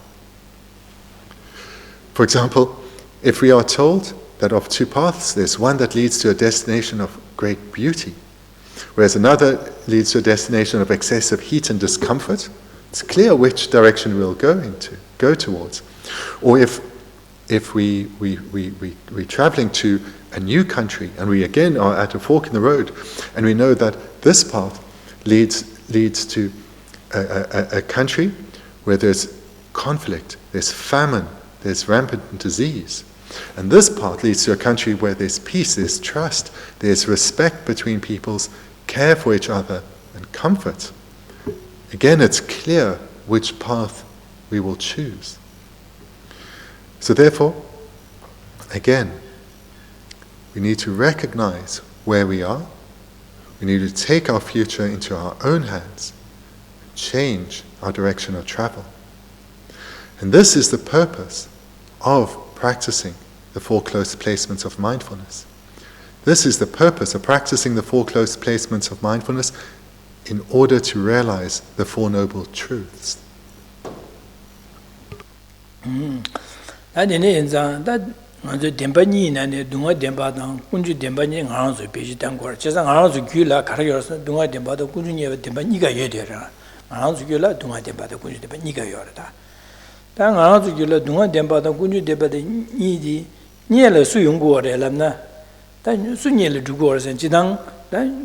For example, if we are told that of two paths, there's one that leads to a destination of great beauty, whereas another leads to a destination of excessive heat and discomfort, it's clear which direction we'll go towards. Or if we're traveling to a new country and we again are at a fork in the road and we know that this path leads to a country where there's conflict, there's famine, there's rampant disease. And this path leads to a country where there's peace, there's trust, there's respect between peoples, care for each other, and comfort. Again, it's clear which path we will choose. So therefore, again, we need to recognize where we are. We need to take our future into our own hands, change our direction of travel. And this is the purpose of practicing the four close placements of mindfulness. This is the purpose of practicing the four close placements of mindfulness in order to realize the Four Noble Truths.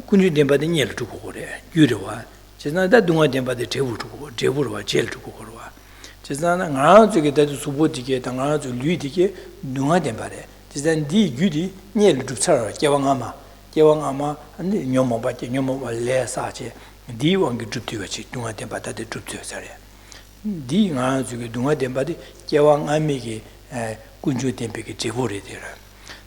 kunju denpa de nyel tuku kore, gyurwa. Chizna da dunga denpa de drevurwa, jel tuku korwa. Chizna ngana zuke da subo dike, da ngana zu lui dike, dunga denpa de. Chizna di gyuri nyel dupsarwa, kewa ngama, nyomo ba le sa che, di wangi druptiwa chi, dunga denpa da de druptiwa sare. Di ngana zuke dunga denpa de, kewa ngami ki kunju denpa ki drevuri dira.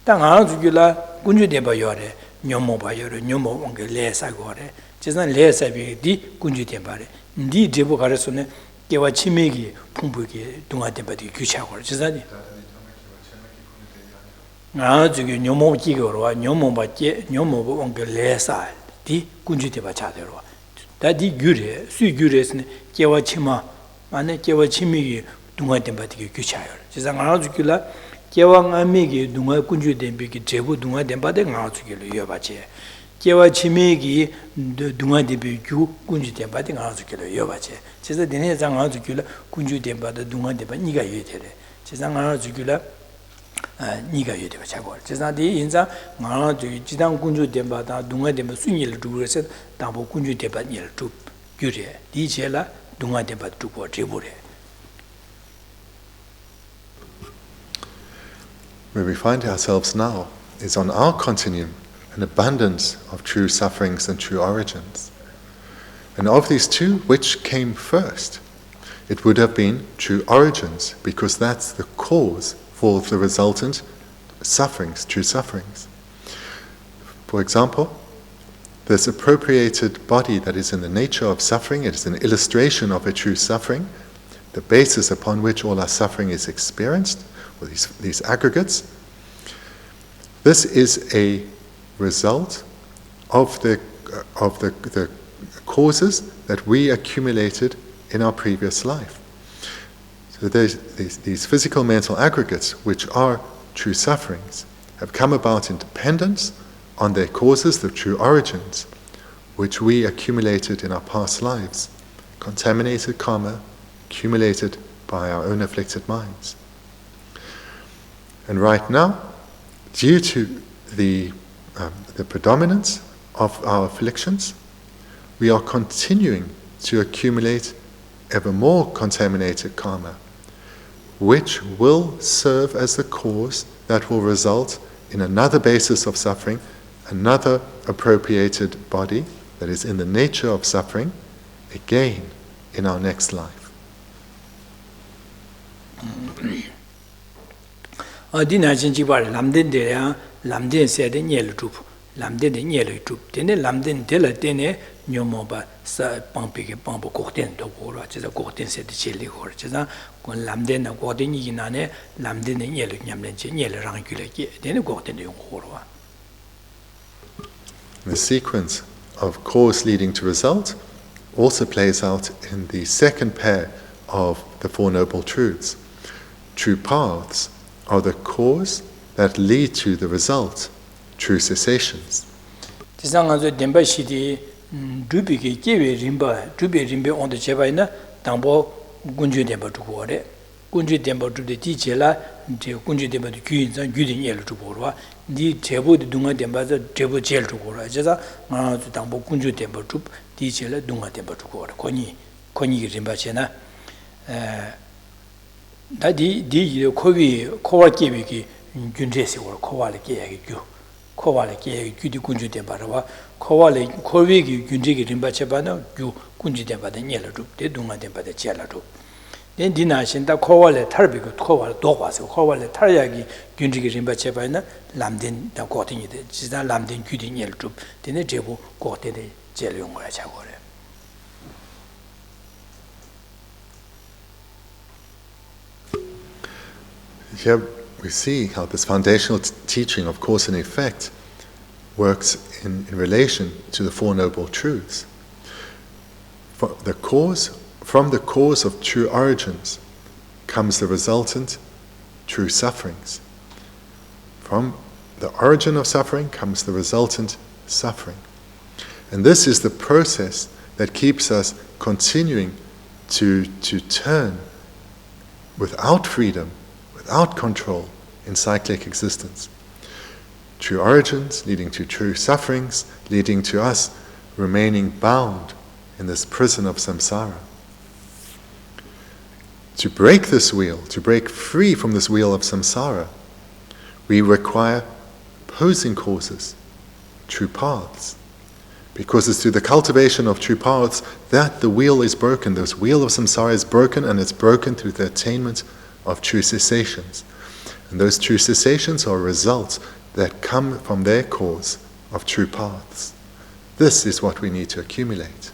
Da ngana zuke la kunju denpa yore, nyomo ba yore, nyomo wangi le sa gore. Chizna le sa bi di kunju denpa re. Di drevu kare sune, kewa chime ki pumbu ki dunga denpa di gyucha gore. Chizna di. ngā zuki nyomo jiga warwa, nyomo ba wangi le sa di kunju denpa chade warwa. Da di gyure, sui gyure sine, kewa chima, kewa chimi ki dunga denpa di gyucha yor. Chizna ngā zuki la, kewa ngami ki dunga kunju denpa ki drevu dunga denpa de ngā zuki lo yo bache. Kewa chimi ki dunga denpa gyu kunju denpa de ngā zuki lo yo bache. Chizna dine za ngā zuki la kunju denpa de dunga denpa niga yo tere. Chizna ngā zuki la niga yo deba chagwa. Chizna di inza ngā zuki jidang kunju denpa da dunga denpa su nyel dhubure se dambu kunju denpa nyel dhub gyure. Di che la dunga denpa dhubwa dribure. Where we find ourselves now is on our continuum, an abundance of true sufferings and true origins. And of these two, which came first? It would have been true origins, because that's the cause for the resultant sufferings, true sufferings. For example, this appropriated body that is in the nature of suffering, it is an illustration of a true suffering, the basis upon which all our suffering is experienced, or these aggregates. This is a result of the causes that we accumulated in our previous life. So these physical mental aggregates, which are true sufferings, have come about in dependence on their causes, the true origins, which we accumulated in our past lives, contaminated karma, accumulated by our own afflicted minds. And right now, due to the predominance of our afflictions, we are continuing to accumulate ever more contaminated karma, which will serve as the cause that will result in another basis of suffering, another appropriated body that is in the nature of suffering, again in our next life. Di na jin ji bar lamden de ya lamden se de nyel tup lamden de nyele tup tene lamden de la tene nyomo ba sa pampi ke pampo kokten to goro cheza kokten se de cheli goro cheza kon lamden na kokten yi na ne lamden de nyele nyamlen che nyele rang kule ke tene kokten de goro. The sequence of cause leading to result also plays out in the second pair of the Four Noble Truths. True paths are the cause that lead to the result, true cessations. Tisangazo demba shidi dubi ke kewe rimba, dubi rimbe on the chebaina, tambo gunju demba to gore. Gunju demba to the teacher la, gunju demba to Q and Gudin yellow to Borwa, the table the dunga demba, the table jail to Gora, Jaza, to tambo gunju demba troop, teacher la dunga demba to Gora, Koni rimba chena. Dadi di kowa kewiki gunjesi or kowa le keyagi gyu. Kowa le keyagi gyu di gunju demba kowa le kowiki gunjiki rimba chebana gyu gunju demba de nyela rup, de dunga demba de chela rup. Den dina shinda kowa le tarbiku kowa le dogwasi, kowa le taryagi gunjiki rimba chebana lamden da kotingi de, jida lamden gyu di nyela rup, dine jebu kote de chela yungoya chagore. Here we see how this foundational teaching of cause and effect works in relation to the Four Noble Truths. From the cause of true origins comes the resultant true sufferings. From the origin of suffering comes the resultant suffering. And this is the process that keeps us continuing to turn without freedom, without control, in cyclic existence. True origins leading to true sufferings, leading to us remaining bound in this prison of samsara. To break this wheel, to break free from this wheel of samsara, we require opposing causes, true paths. Because it's through the cultivation of true paths that the wheel is broken. This wheel of samsara is broken, and it's broken through the attainment of true cessations. And those true cessations are results that come from their cause of true paths. This is what we need to accumulate.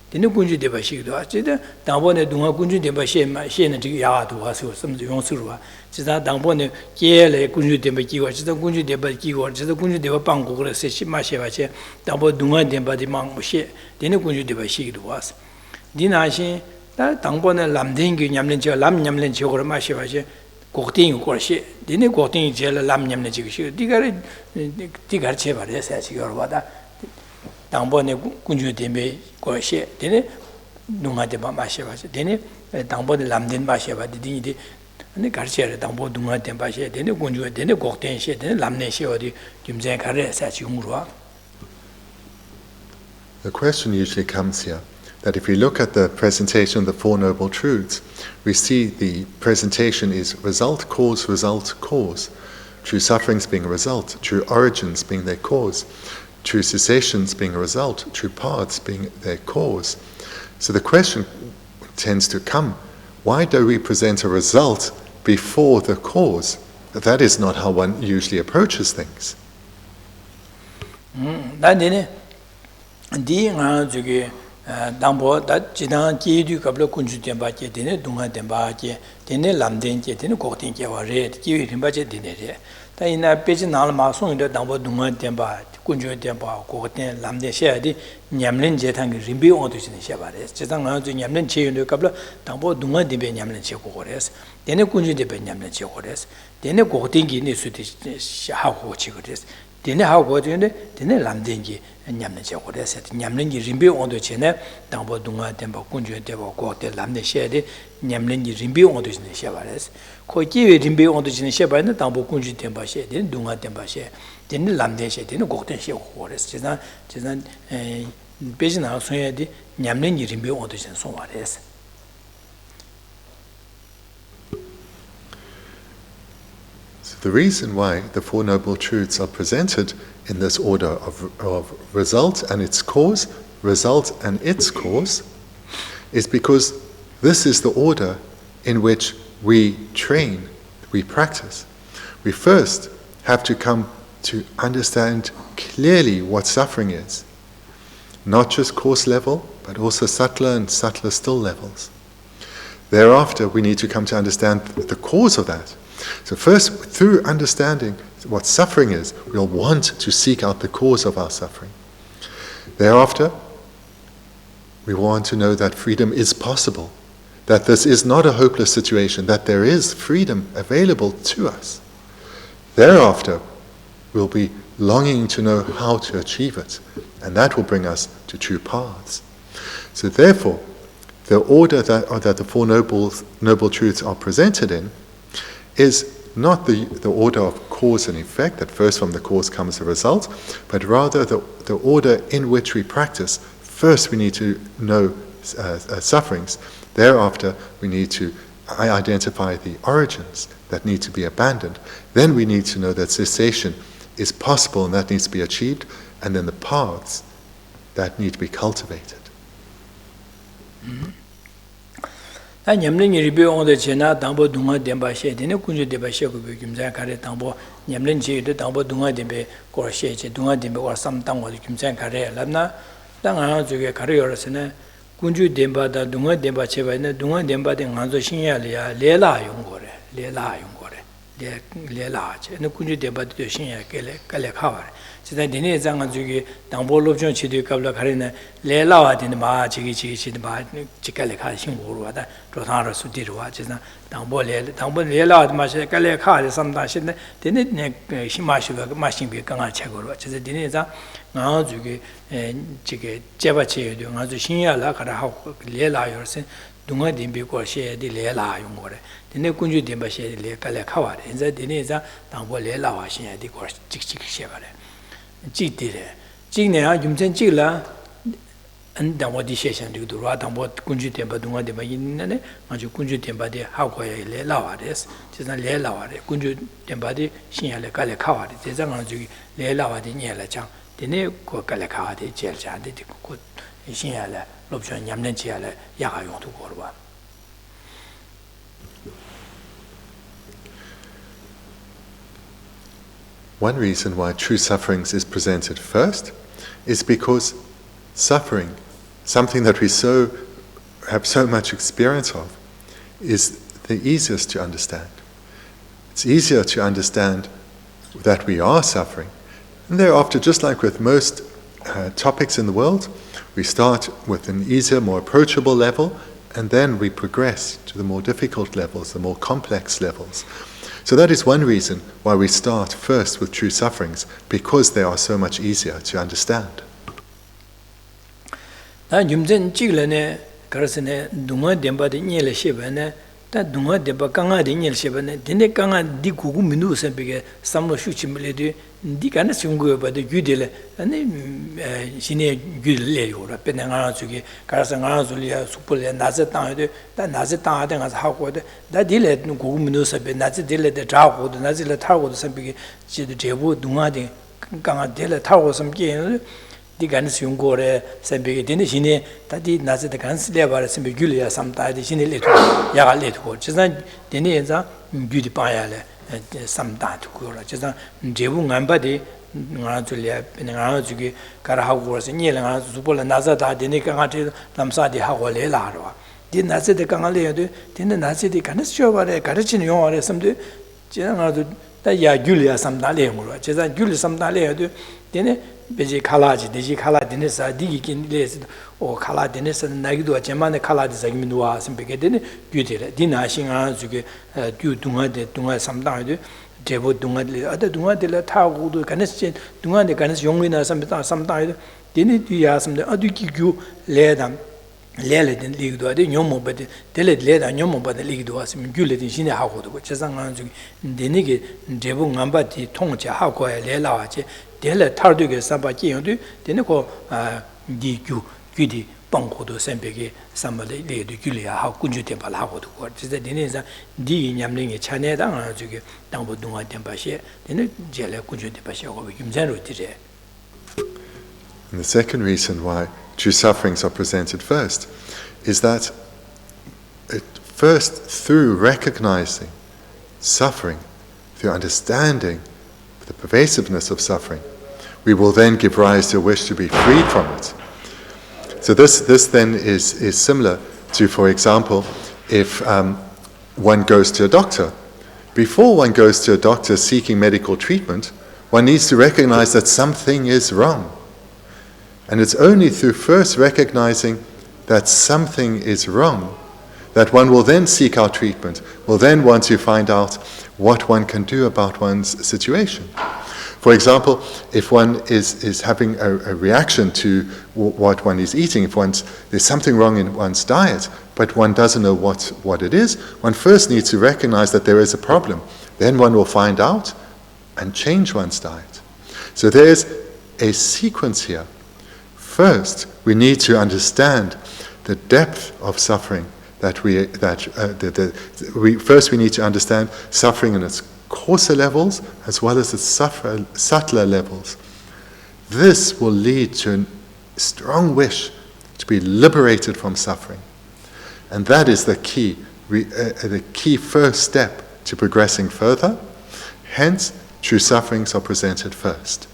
Dene kunju deba shikdo achida dangbo ne dunga kunju deba she ne jig ya do asu samju yongsurwa chida dangbo ne kiele kunju deba kiwa chida kunju deba kiwa chida kunju deba panggo gre se shi ma she ba che dangbo dunga deba di mang mo she dene kunju deba shikdo as dina shi da dangbo ne lamden gi nyamlen che lam nyamlen che gre ma she ba che kokting ko she dene kokting je la lam nyamlen che shi digar che ba re sa chi yorwa da 당번에 군주 대매 거시 되네 농아대 마셔 봐서 되네 당번에 남된 마셔 봐 되니 아니 가르쳐야 당번 농아대 마셔 되네 군주 되네 곡된시 되네 남내시 어디 김제 가래 사치 용으로. The question usually comes here that if we look at the presentation of the Four Noble Truths, we see the presentation is result, cause, true sufferings being a result, true origins being their cause, true cessations being a result, true paths being their cause. So the question tends to come, why do we present a result before the cause? That is not how one usually approaches things. Dambo that Jidan Kidu Kabla Kunju Tembache, Dene Dunga Tembache, Dene Lamdenke, Dene Kotinke or Red, Kiwi Timbache Dinere. In a page in Almason, the Dambo Dunga Temba, Kunju Temba, Kotin, Lamde Shadi, Nyamlin Jetang, Rimbi on to Shabares, Jetang to Yamlin Che in the Kabla, Dambo Dunga de Benyamlin Chekores, Dene Kunju de Benyamlin Chekores, Dene Kotinki in the Sudish Hako Chekores. Dene how go to the Dene Lamdengi and Yamne Chekores, Yamlingi Rimbi on the Chene, Dambo Dunga Temba Kunju Debo Kote Lamne Shade, Yamlingi Rimbi on the Shabares, Koki Rimbi on the Shaban, Dambo Kunju Temba Shed, Dunga Temba Shed, Dene Lamde Shed, Dene Goten Shekores, Chizan Pejana Soyadi, Yamlingi Rimbi on the Somares. the reason why the Four Noble Truths are presented in this order of result and its cause, result and its cause, is because this is the order in which we train, we practice. We first have to come to understand clearly what suffering is. Not just coarse level, but also subtler and subtler still levels. Thereafter, we need to come to understand the cause of that. So first, through understanding what suffering is, we'll want to seek out the cause of our suffering. Thereafter, we want to know that freedom is possible, that this is not a hopeless situation, that there is freedom available to us. Thereafter, we'll be longing to know how to achieve it, and that will bring us to true paths. So therefore, the order that the Four Noble Truths are presented in is not the order of cause and effect, that first from the cause comes the result, but rather the order in which we practice. First we need to know sufferings. Thereafter we need to identify the origins that need to be abandoned. Then we need to know that cessation is possible and that needs to be achieved, and then the paths that need to be cultivated. Nyamling review on the China, Tambo Dunga Demba Shed, in a Kunju Deba Shako, Kimzan Kare Tambo, Nyamlin Chi, the Tambo Dunga Dembe, or Shech, Dunga Dembe, or some town with Kimzan Kare, Lana, Tanga to get career, Kunju Demba, the Dunga Demba Cheva, Dunga Demba, the Hanzo Shinya, Lela Yungore, Lela Yungore, Lela, and the Kunju Demba to Shinya, Kalekawar. So that the name Zangazuki, Tambo Lobsang Chidu Kabla Karina, Lela in the Ma Chigi the Ma Chikaleka Shingurada, Trotara Sudirwa, Tambo Lela, Mashakaleka, sometimes didn't Shimashu machine be Kanga Chagor, which is the Dineza, Nazuki, Chigi, Jevachi, Dungazushia, Lakara, Lela, yourself, Dunga Dimbi or share the Lela Yungore. The Nekunju Dimba share the Kalekawa, and the Dineza, Tambo Lela, she had the course Chik Shevare. Jitire, Jigna, Jumsen Chila, and then what the session do to rat and what Kunju Temba Dunga de Bayin, Maju Kunju Temba de Hakoya Le Lawades, Tis not Le Lawa, Kunju Temba de Shiale Kalekawa, Tizangazu Le Lawa de Niela Chang, the Ne Kalekawa de Gyältsen, the good Shiale, Lobsang Yamnenchiale, Yagayon to Gorba. One reason why true sufferings is presented first is because suffering, something that we have so much experience of, is the easiest to understand. It's easier to understand that we are suffering. And thereafter, just like with most topics in the world, we start with an easier, more approachable level, and then we progress to the more difficult levels, the more complex levels. So that is one reason why we start first with true sufferings, because they are so much easier to understand. Dunga Demba Kanga de Niel Shebane, Dine Kanga di Kugu Minu Sempige, some of Shuchimile, Dicana Sungu, but the Gudile, and Sine Gudile, or Penangazuki, Karasangazulia, Supul, and Nazetan, that Nazetan as Howard, that Dilet Kugu Minu Sempe, Nazi Dile the Trawo, the Nazila Tower, Sempige, Jebu, Dunga, Kanga Dele Tower, some game. The guns young gore, some big dinner, that did not the guns lever, some Gyälwa, sometimes in a little, Yaga little, just like Deneza, beauty pile, some that to go, just like Jebung and Badi, Nazulia, Penangazuki, Karahawas, and Yelan, Zupol and Nazata, the Nikanati, Lamsadi, Hawale Larva. Did not say the Kangalea, didn't not say the Canisho or a Karachin or something, General that Gyälwa, some Dale, just like Gyälwa, some Dale, then. Beji Kalaji, Deji Kala Denisa, Digikin Les, or Kala Denisa, Nagdo, German Kala Zagminua, some Begadin, Beauty, Dina Shinga, Dunga de Dunga, some time, Jevo Dunga, other Dunga de la Tau, Canistin, Dunga de Canis Yongina, some time, didn't you ask them the Aduki Ledam, Lelet and Ligdo, the Yomo, but Delet led and Yomo, but the Ligdo, some Gulet in Shina Hako, which is Anganzu, Denigi, Jevo Nambati, Toncha, Hako, Lela. Dele Tarduga Sabaki, then go Di Gudi, 뻥고도 샘백이 삼발에 레도 줄이야 하고 군주 temple 하고도 거. 진짜 되는사 디 냠링이 차내당 저기 당보 동화 temple 되는 제래 군주 temple 하고 김전로 되제. And the second reason why true sufferings are presented first is that first through recognizing suffering, through understanding the pervasiveness of suffering, we will then give rise to a wish to be freed from it. So this then is similar to, for example, if one goes to a doctor. Before one goes to a doctor seeking medical treatment, one needs to recognize that something is wrong. And it's only through first recognizing that something is wrong that one will then seek out treatment, will then want to find out what one can do about one's situation. For example, if one is having a reaction to what one is eating, if there's something wrong in one's diet, but one doesn't know what it is, one first needs to recognize that there is a problem. Then one will find out and change one's diet. So there's a sequence here. First, we need to understand the depth of suffering first we need to understand suffering in its coarser levels as well as its subtler levels. This will lead to a strong wish to be liberated from suffering. And that is the key first step to progressing further. Hence, true sufferings are presented first.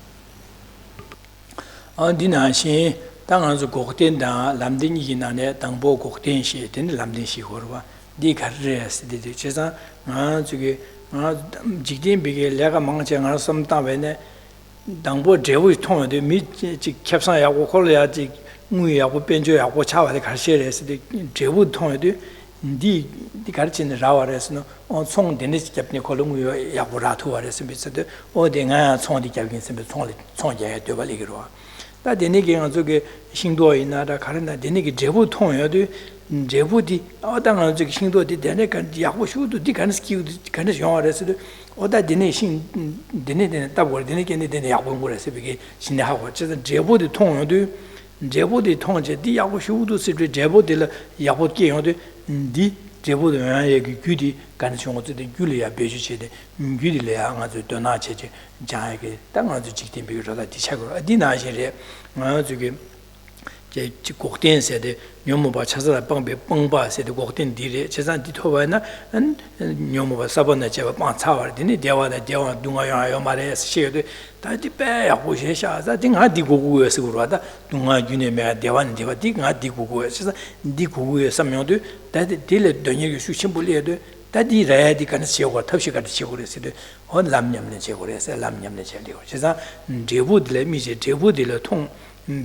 당한서 곡된다 람딩이 나네 당보 곡된시 된 람딩시 거와 디 가르레스디 제자 저기 직진 비게 내가 망정을 섬다베네 당보 제부 통하데 미지 캡상하고 콜려야지 무야고 변조하고 차와데 가르셔레스디 제부 통하데 디 가르치는 라와레스노 총 되는 잡니 콜무요 야고라토와레스 비서데 어디가 총디 잡긴 선배 총제야 되발이기로 다 되네게 저게 신도이나다 가른다 되네게 제부 통해도 제부디 어당은 저기 신도디 되네가 야고 슈도 디 간스키도 간스 용어레스도 어다 되네 신 되네 따고 되네게 되네 야고 거레스 비게 신하고 저 제부디 통해도 제부디 통제 디 야고 슈도 스르 제부디를 야고 깨요도 디 제부도 야게 규디 간스 용어도 규리야 베주체데 규리래야 아주 도나체제 자에게 땅아주 직된 비교로다 디차고 어디나시래 저기 제 곡된세데 녀모바 찾아라 빵배 뻥바세데 곡된 디레 제산 디토바나 녀모바 사번나 제바 빵 차와르디니 대와다 대와 둥아요 말에 시에도 다디배 야고셰샤자 딩하 디고고에서 그러다 둥아 주네메 대완 대와 딩하 디고고에서 디고고에 삼명도 다디 딜레 더니게 수심불리에도 다디 라야디 간스 시고가 탑시가도 시고레스도 람냠네 제고레서 람냠네 제리고 제사 제부들레 미제 제부들레 통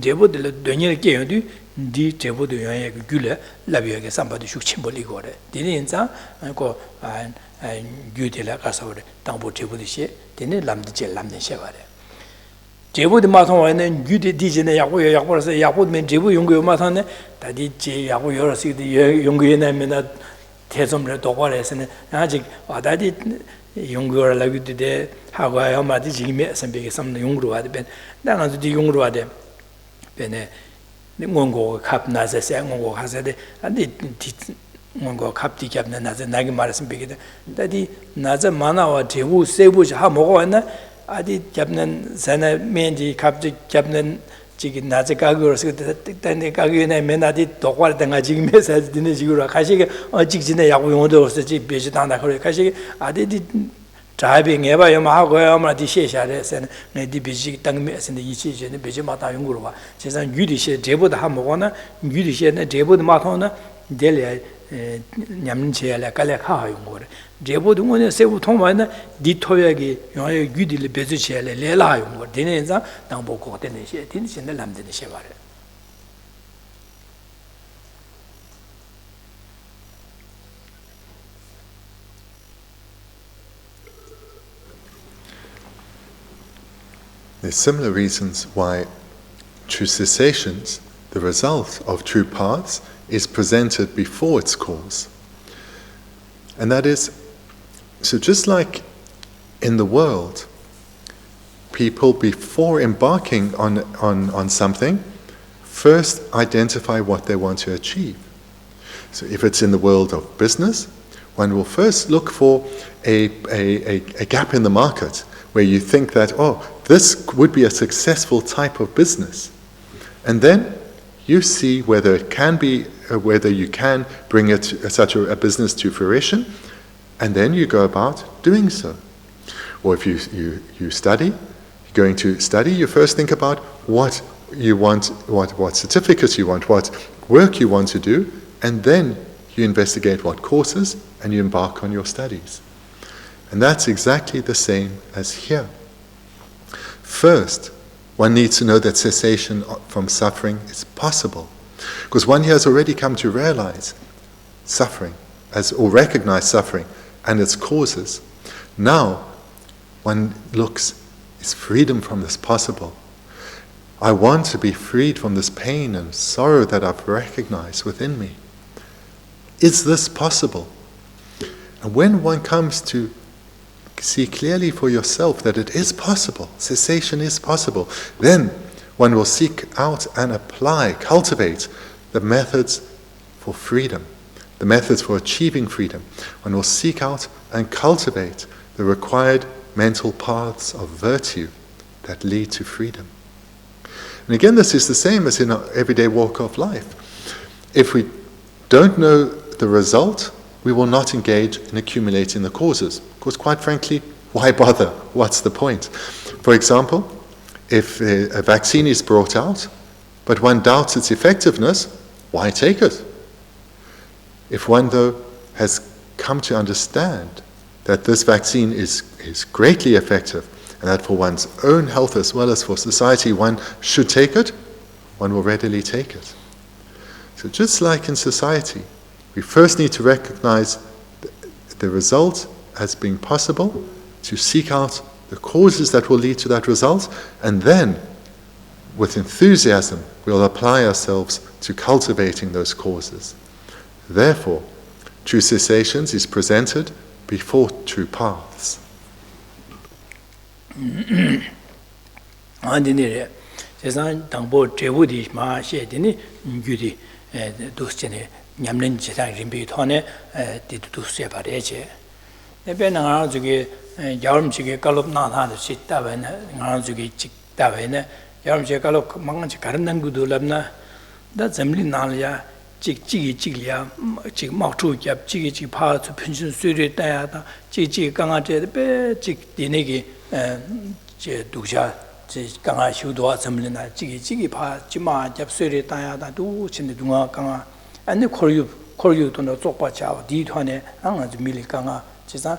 제부들 돈을 깨어도 디 제부도 여행 귤에 라비에게 삼바도 숙침벌이고래 디닌자 그 규들라 가서 당보 제부듯이 되는 람드제 람네셔바래 제부도 마통에는 규디 디진에 야고라서 야고면 제부 용거 마통에 다디 제 야고 여러시디 용거에 내면 대좀을 도과해서는 아직 와다디 용거를 라기데 하고야 마디 지금에 선배게 삼는 용으로 와도 벤 나가서 디 용으로 와도 베네 뭔고 갑나세세 뭔고 하세데 안디 뭔고 갑디 갑나 나제 나기 말씀 베게데 다디 나제 만화와 제우 세부지 하 먹어왔나 아디 잡는 산에 면지 갑지 잡는 지기 나제 가고서 그때 가고에 맨아디 독과를 지금 메시지 드는 식으로 가시게 직진에 야구 용어도 없었지 베지 당다 그래 가시게 아디디 driving ever you ma go ma di she sha de sen ne di bi ji tang me sen de yi chi je ne be ji ma ta yong gu ba je san yu di she je bo da ha mo na yu di she ne je bo da ma thon na de le nyam che la ka le kha yong gu je bo du ne se bu thong ma na di to ye gi yo ye yu di le be ji che le la yong gu de ne za dang bo ko de ne she din shin de lam de ne she ba re There's similar reasons why true cessations, the result of true paths, is presented before its cause. And that is, so just like in the world, people before embarking on something first identify what they want to achieve. So if it's in the world of business, one will first look for a gap in the market where you think that, oh, this would be a successful type of business. And then you see whether it can be, whether you can bring it such a business to fruition, and then you go about doing so. Or if you study, you're going to study, you first think about what you want, what certificates you want, what work you want to do, and then you investigate what courses and you embark on your studies. And that's exactly the same as here. First, one needs to know that cessation from suffering is possible, because one here has already come to realize suffering, or recognize suffering and its causes. Now, one looks, is freedom from this possible? I want to be freed from this pain and sorrow that I've recognized within me. Is this possible? And when one comes to see clearly for yourself that it is possible, cessation is possible, then one will seek out and apply, cultivate the methods for freedom, the methods for achieving freedom. One will seek out and cultivate the required mental paths of virtue that lead to freedom. And again, this is the same as in our everyday walk of life. If we don't know the result, we will not engage in accumulating the causes. Because quite frankly, why bother? What's the point? For example, if a vaccine is brought out, but one doubts its effectiveness, why take it? If one, though, has come to understand that this vaccine is greatly effective, and that for one's own health as well as for society, one should take it, one will readily take it. So just like in society, we first need to recognize the result as being possible, to seek out the causes that will lead to that result, and then, with enthusiasm, we'll apply ourselves to cultivating those causes. Therefore, true cessations is presented before true paths. 안디네 세상 당보 제부디 마셰디니 유디 도스체네 냠는 지상 림비 토네 디두스에 바래제 에베나 저기 여름지게 깔롭 나나도 시다베네 나저기 직다베네 여름지게 깔롭 망한지 가르는 것도 랍나 다 점리 나려 직직이야 직 막주잡 직이 파츠 편신 수리 따야다 직직 강아제 베직 디네기 제 두자 제 강아修도와 점리나 직이 파 지마 잡수리 따야다 두 신의 동아 강아 안에 콜유도는 쪽바자 디ቷ네 안아주 밀리 강아 지사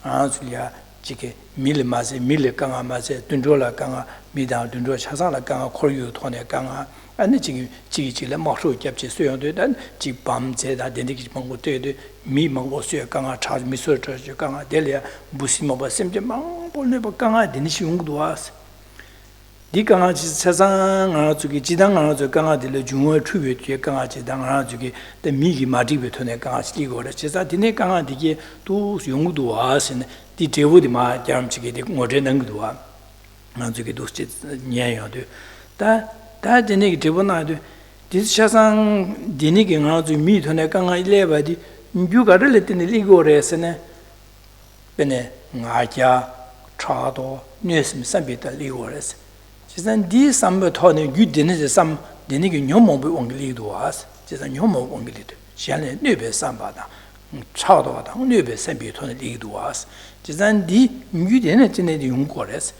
아주리아 지게 밀리 마세 밀리 강아 마세 둔조라 강아 미다 둔조 차상라 강아 콜유도네 강아 아니 지기지를 막수 잡지 수용되던 지밤제다 된디기 방고 되되 미망고수에 강아 차지 미소저 강아 될이야 무심어버 심지 망볼네 강아 되니시 용도 와스 디 강아 세상 아주기 지당 아주 강아들 중어 추베뒤에 강아 지당 아주기 때 미기 마디베토네 강아 시고래 제사 디네 강아 디게 또 용도 와스네 디 제부디 마 잠치게 디 모제는 것도 와 아주기 도스 녀야도 다 디네기 제보나도 디샤상 디네기 아주 미토네 강아 일레바디 뉴가를 했더니 리고레스네 베네 나자 차도 뇌심 삼비다 리고레스 지산 디 삼부터는 유디네 삼 디네기 녀모부 원글리도 와스 지산 녀모 원글리도 시안에 뇌베 삼바다 차도다 뇌베 삼비토네 리도 와스 지산 디 유디네 지네디 용고레스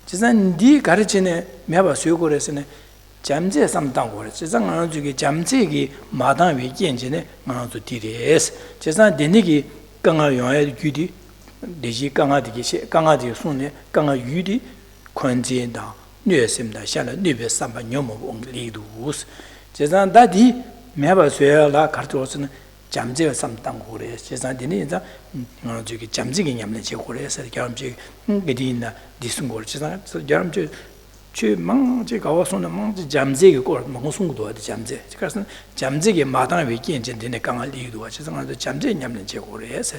지산 디 가르치네 매바 수요고레스네 잠재 삼당고레 지상 안주기 잠재기 마당 위견진에 만주 디레스 지상 데니기 강아 용의 규디 대지 강아디기 강아디 손에 강아 유디 권진다 뇌심다 샤라 뇌베 삼바 녀모 옹리두스 지상 다디 매바쇠라 카르토스는 잠재 삼당고레 지상 데니자 안주기 잠재기 냠네 제고레서 겸지 게디나 디승고레 지상 겸지 주 망지 가와서는 망지 잠재기 걸 망송도 하지 잠재. 그래서 잠재기 마당에 위기엔 전에 강할 이유도 하지. 그래서 잠재 냠는 제고래서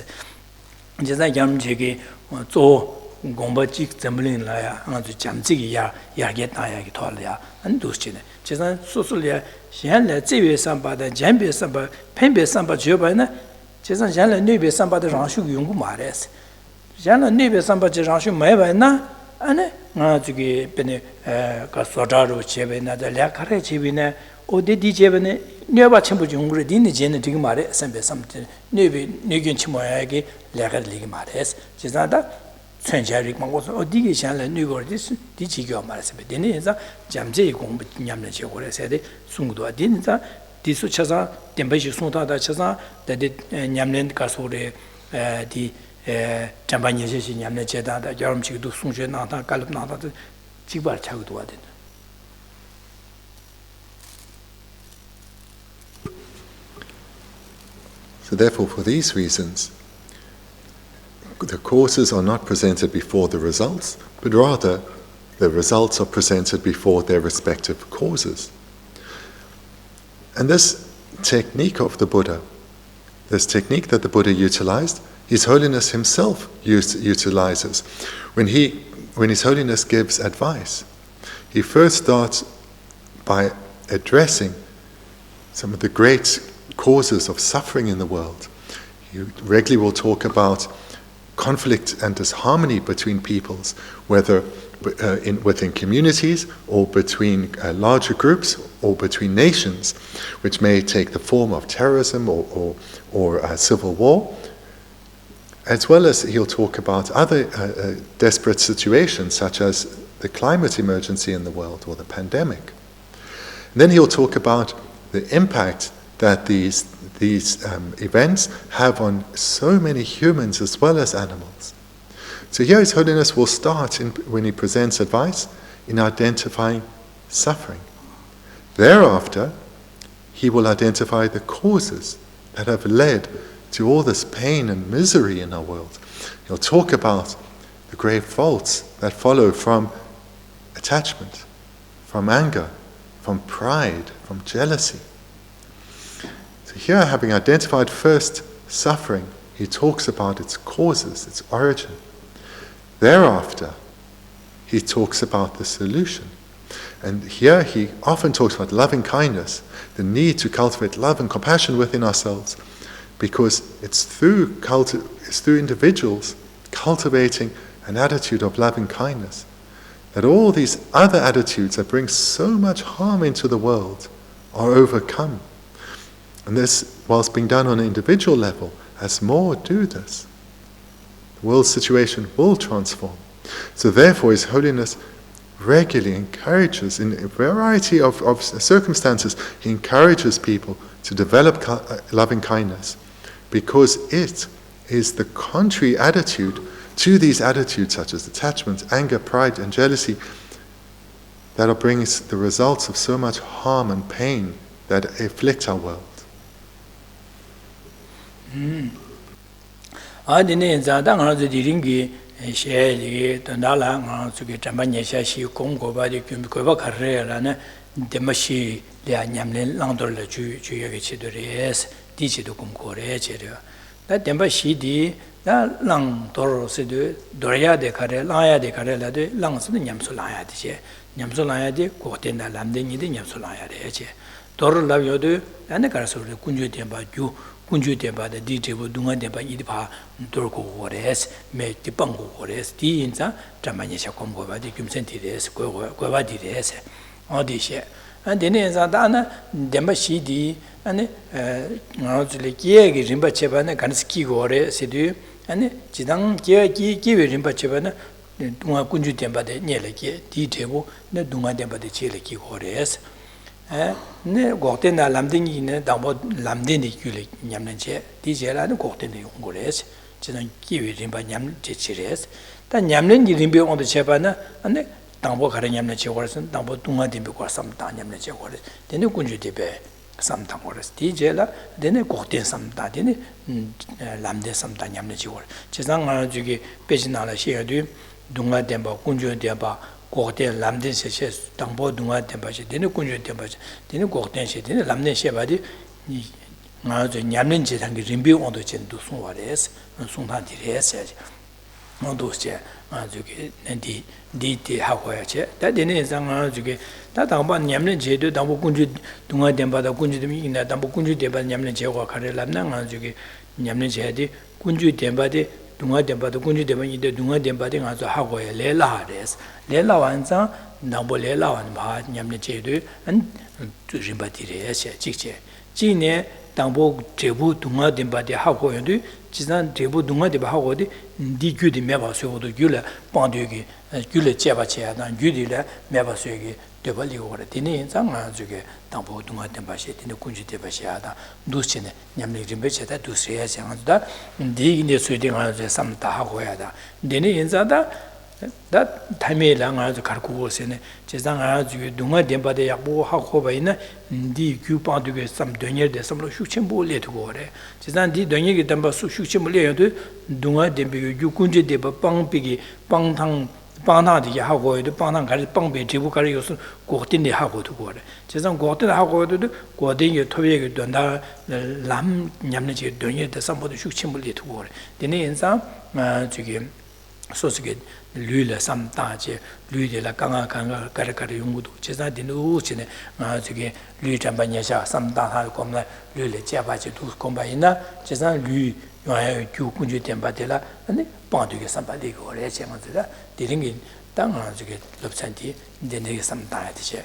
이제 잠재기 조 공부직 점링라야 아주 잠재기 야게 나야기 돌려야 안 도시네. 지산 소소리아 현래 제외 삼바다 잠배 삼바 펜배 삼바 줘봐나 지산 현래 뇌배 삼바다 장수 용구 말했어 현래 뇌배 삼바 장수 매봐나 아니 저기 베네 가서다로 제베나다 략하래 제비네 어디디 제베네 뇌바 첨부 용구를 디니 제는 되게 말해 삼배 삼때 뇌견 치모야게 략하리게 말했어 지산다 천자리 망고서 어디게 샹래 뇌거디 디지겨 말했어 데네자 잠제 공부 냠내 제고래서 돼 숭도 어딘자 디수 찾아 템베시 숭다다 찾아 데디 냠낸 가소래 디 잠반예시 냠내 제다다 여름치도 숭제 나다 갈럽 나다 지발 차고도 와야 된다. So therefore, for these reasons, the causes are not presented before the results, but rather the results are presented before their respective causes. And this technique of the Buddha, this technique that the Buddha utilized, His Holiness himself utilizes. When His Holiness gives advice, he first starts by addressing some of the great causes of suffering in the world. He regularly will talk about conflict and disharmony between peoples, whether within communities or between larger groups or between nations, which may take the form of terrorism or civil war, as well as he'll talk about other desperate situations such as the climate emergency in the world or the pandemic. And then he'll talk about the impact that these events have on so many humans as well as animals. So here His Holiness will start, when he presents advice, in identifying suffering. Thereafter, he will identify the causes that have led to all this pain and misery in our world. He'll talk about the grave faults that follow from attachment, from anger, from pride, from jealousy. So here, having identified first suffering, he talks about its causes, its origin. Thereafter, he talks about the solution. And here he often talks about loving kindness, the need to cultivate love and compassion within ourselves, because it's through individuals cultivating an attitude of loving kindness that all these other attitudes that bring so much harm into the world are overcome. And this, whilst being done on an individual level, as more do this, the world situation will transform. So therefore, His Holiness regularly encourages, in a variety of circumstances, he encourages people to develop loving kindness, because it is the contrary attitude to these attitudes such as attachment, anger, pride, and jealousy that are bringing the results of so much harm and pain that afflict our world. 아디네 자당하지 디링기 셰리 단달라 저기 잠반예샤시 공고바디 규미고바 가르라나 데마시 랴냠네 랑돌레 주여게 치도레스 디치도 공고레 제려 나 데마시디 나 랑도로스드 도야데 가레 라야데 가레라데 랑스도 냠솔라야디제 냠솔라야디 고텐다 람데니데 냠솔라야레제 도르라요도 안에 가서르 군주템바주 군주템바데 디제보 둥아템바 이디파 돌고 오레스 메 디빵고 오레스 디인자 잠만예샤 공고바디 김센티레스 고바디레스 어디셰 안데네자 다나 데마시디 아니 나즈레 기에기 림바체바네 간스키고레 시디 아니 지당 기에 림바체바네 동아 군주 템바데 녜레기 디테보 네 동아 템바데 체레기 고레스 네 고텐다 람딩이네 담보 람딩이 귤이 냠는체 디제라는 고텐데 용고레스 지당 기에 림바 냠체치레스 다 냠는 림비 온도 체바나 아니 담보 가래 냠는체 고레스 담보 동아 템비 고삼다 냠는체 고레스 데네 군주 템베 samta kores di jela dene kokten samta dene lamde samta nyamne jiwol chesang ngara jugi pejinala shedu dunga demba kunjo demba kokten lamde se tangbo dunga demba she dene kunjo demba dene kokten she dene lamne she badi ngara ju nyamne je dangi rimbi ondo chen du sungwares sungta dire se Mondoche, di Hawaii, that in is that about Yamlin Jedu, Dambo Kunju, Dunga Demba, the Kunju, the Dambo Kunju Deba, Yamlin Jewa, Karelana, Yamlin Jedi, Kunju Demba, Dunga Demba, the Kunju Deba, the Dunga Demba, as a Hawaii, Lela Hades, Lela Wanza, Dambo Lela and Bad, Yamlin Jedu, and to Rimbati, Chiche. Gine, Dambo, Jebu, Dunga Demba, the Hawaii, Chisan, Jebu, Dunga de Bahawadi, di Gudi Mevaso, the Gula, Pondugi, Gula Chevacha, and Gudila, Mevasogi. Devali or Tini, Zangazuke, Tampo, Dunga Tembashi, in the Kunji Tebashiada, Dusine, Yamli Rimbecheta, to say as that, dig the sweeting as some Tahahuada. Deni in Zada, that time lang as the Karku in Chezanga, Dunga Demba de Yabu, Hakobaina, di Cupan to get some Dunya, the some Shuchimbo let go. Chezan di Dunya Damba Shuchimbo, Dunga Dembi, Yukunji de Bang Piggy, Bang Tang. Panadi Hago, the Panang Pangbe, Jibukarius, Gortin de Hago to go. Chesam Gortin Hago to do, Gordin, your Toya, Dunda, Lam Yamnaji, Dunya, the somebody should chimbly to war. The name to give Sosgate, Lula, some Taje, Lula, La Kanga, Karakari Yumudu, Chesa, the Nucine, to get Luta Banyasha, some Taha, Comla, Lula, Chiabachi, to Combaina, Chesa, Lu. Kunju Tembatella, and the Pond to get somebody or a chairman to that, dealing in Tanga to get Lobsanti, then they get some diet share.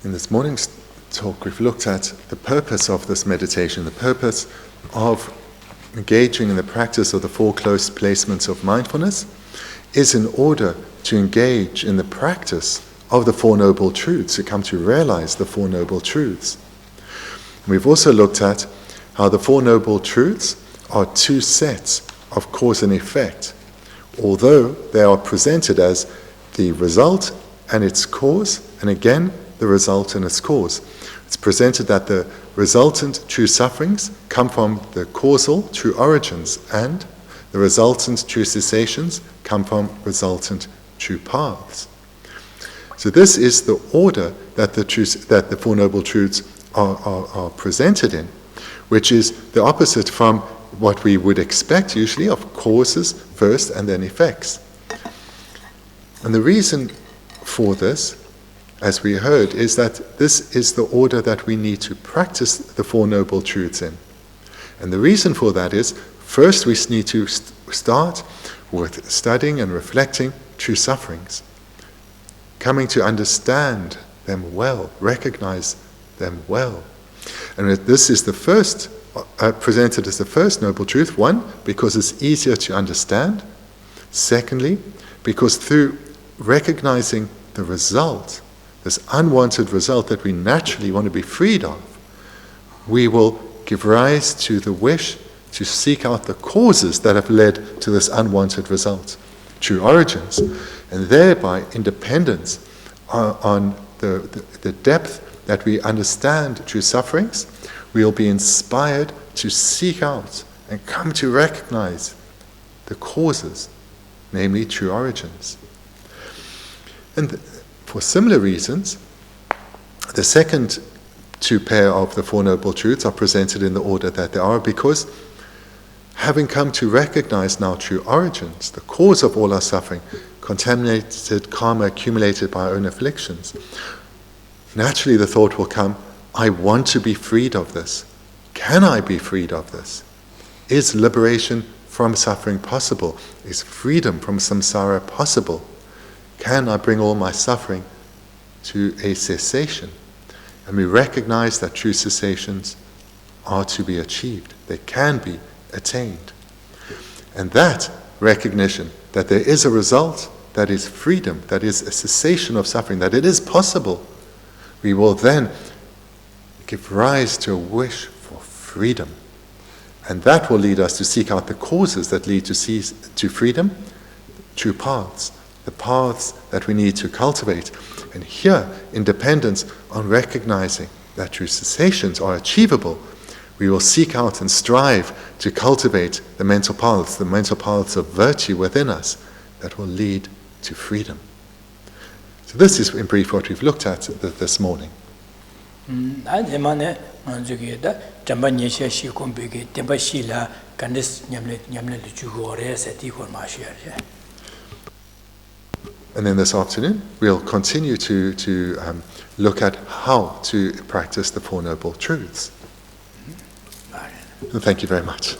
In this morning's talk, we've looked at the purpose of this meditation, the purpose of engaging in the practice of the four close placements of mindfulness is in order to engage in the practice of the Four Noble Truths, to come to realize the Four Noble Truths. We've also looked at how the Four Noble Truths are two sets of cause and effect, although they are presented as the result and its cause, and again, the result and its cause. It's presented that the resultant true sufferings come from the causal true origins, and the resultant true cessations come from resultant true paths. So this is the order that the Four Noble Truths are presented in, which is the opposite from what we would expect usually of causes first and then effects. And the reason for this, as we heard, is that this is the order that we need to practice the Four Noble Truths in. And the reason for that is, first we need to start with studying and reflecting true sufferings, coming to understand them well, recognize them well. And this is the first, presented as the first noble truth. One, because it's easier to understand. Secondly, because through recognizing the result, this unwanted result that we naturally want to be freed of, we will give rise to the wish to seek out the causes that have led to this unwanted result, true origins, and thereby independence on the depth that we understand true sufferings, we will be inspired to seek out and come to recognize the causes, namely true origins. And for similar reasons, the second two pair of the Four Noble Truths are presented in the order that they are, because having come to recognize now true origins, the cause of all our suffering, contaminated karma accumulated by our own afflictions, naturally the thought will come, I want to be freed of this. Can I be freed of this? Is liberation from suffering possible? Is freedom from samsara possible? Can I bring all my suffering to a cessation? And we recognize that true cessations are to be achieved. They can be attained. And that recognition that there is a result, that is freedom, that is a cessation of suffering, that it is possible, we will then give rise to a wish for freedom. And that will lead us to seek out the causes that lead to freedom, true paths, the paths that we need to cultivate. And here, in dependence on recognizing that true cessations are achievable, we will seek out and strive to cultivate the mental paths of virtue within us that will lead to freedom. So this is in brief what we've looked at this morning. 아제만에 저기다 잠반예시 시콤베게 템바시라 간데스 냠레 주고레세 디고마시야제. And then this afternoon, we'll continue to look at how to practice the Four Noble Truths. And thank you very much.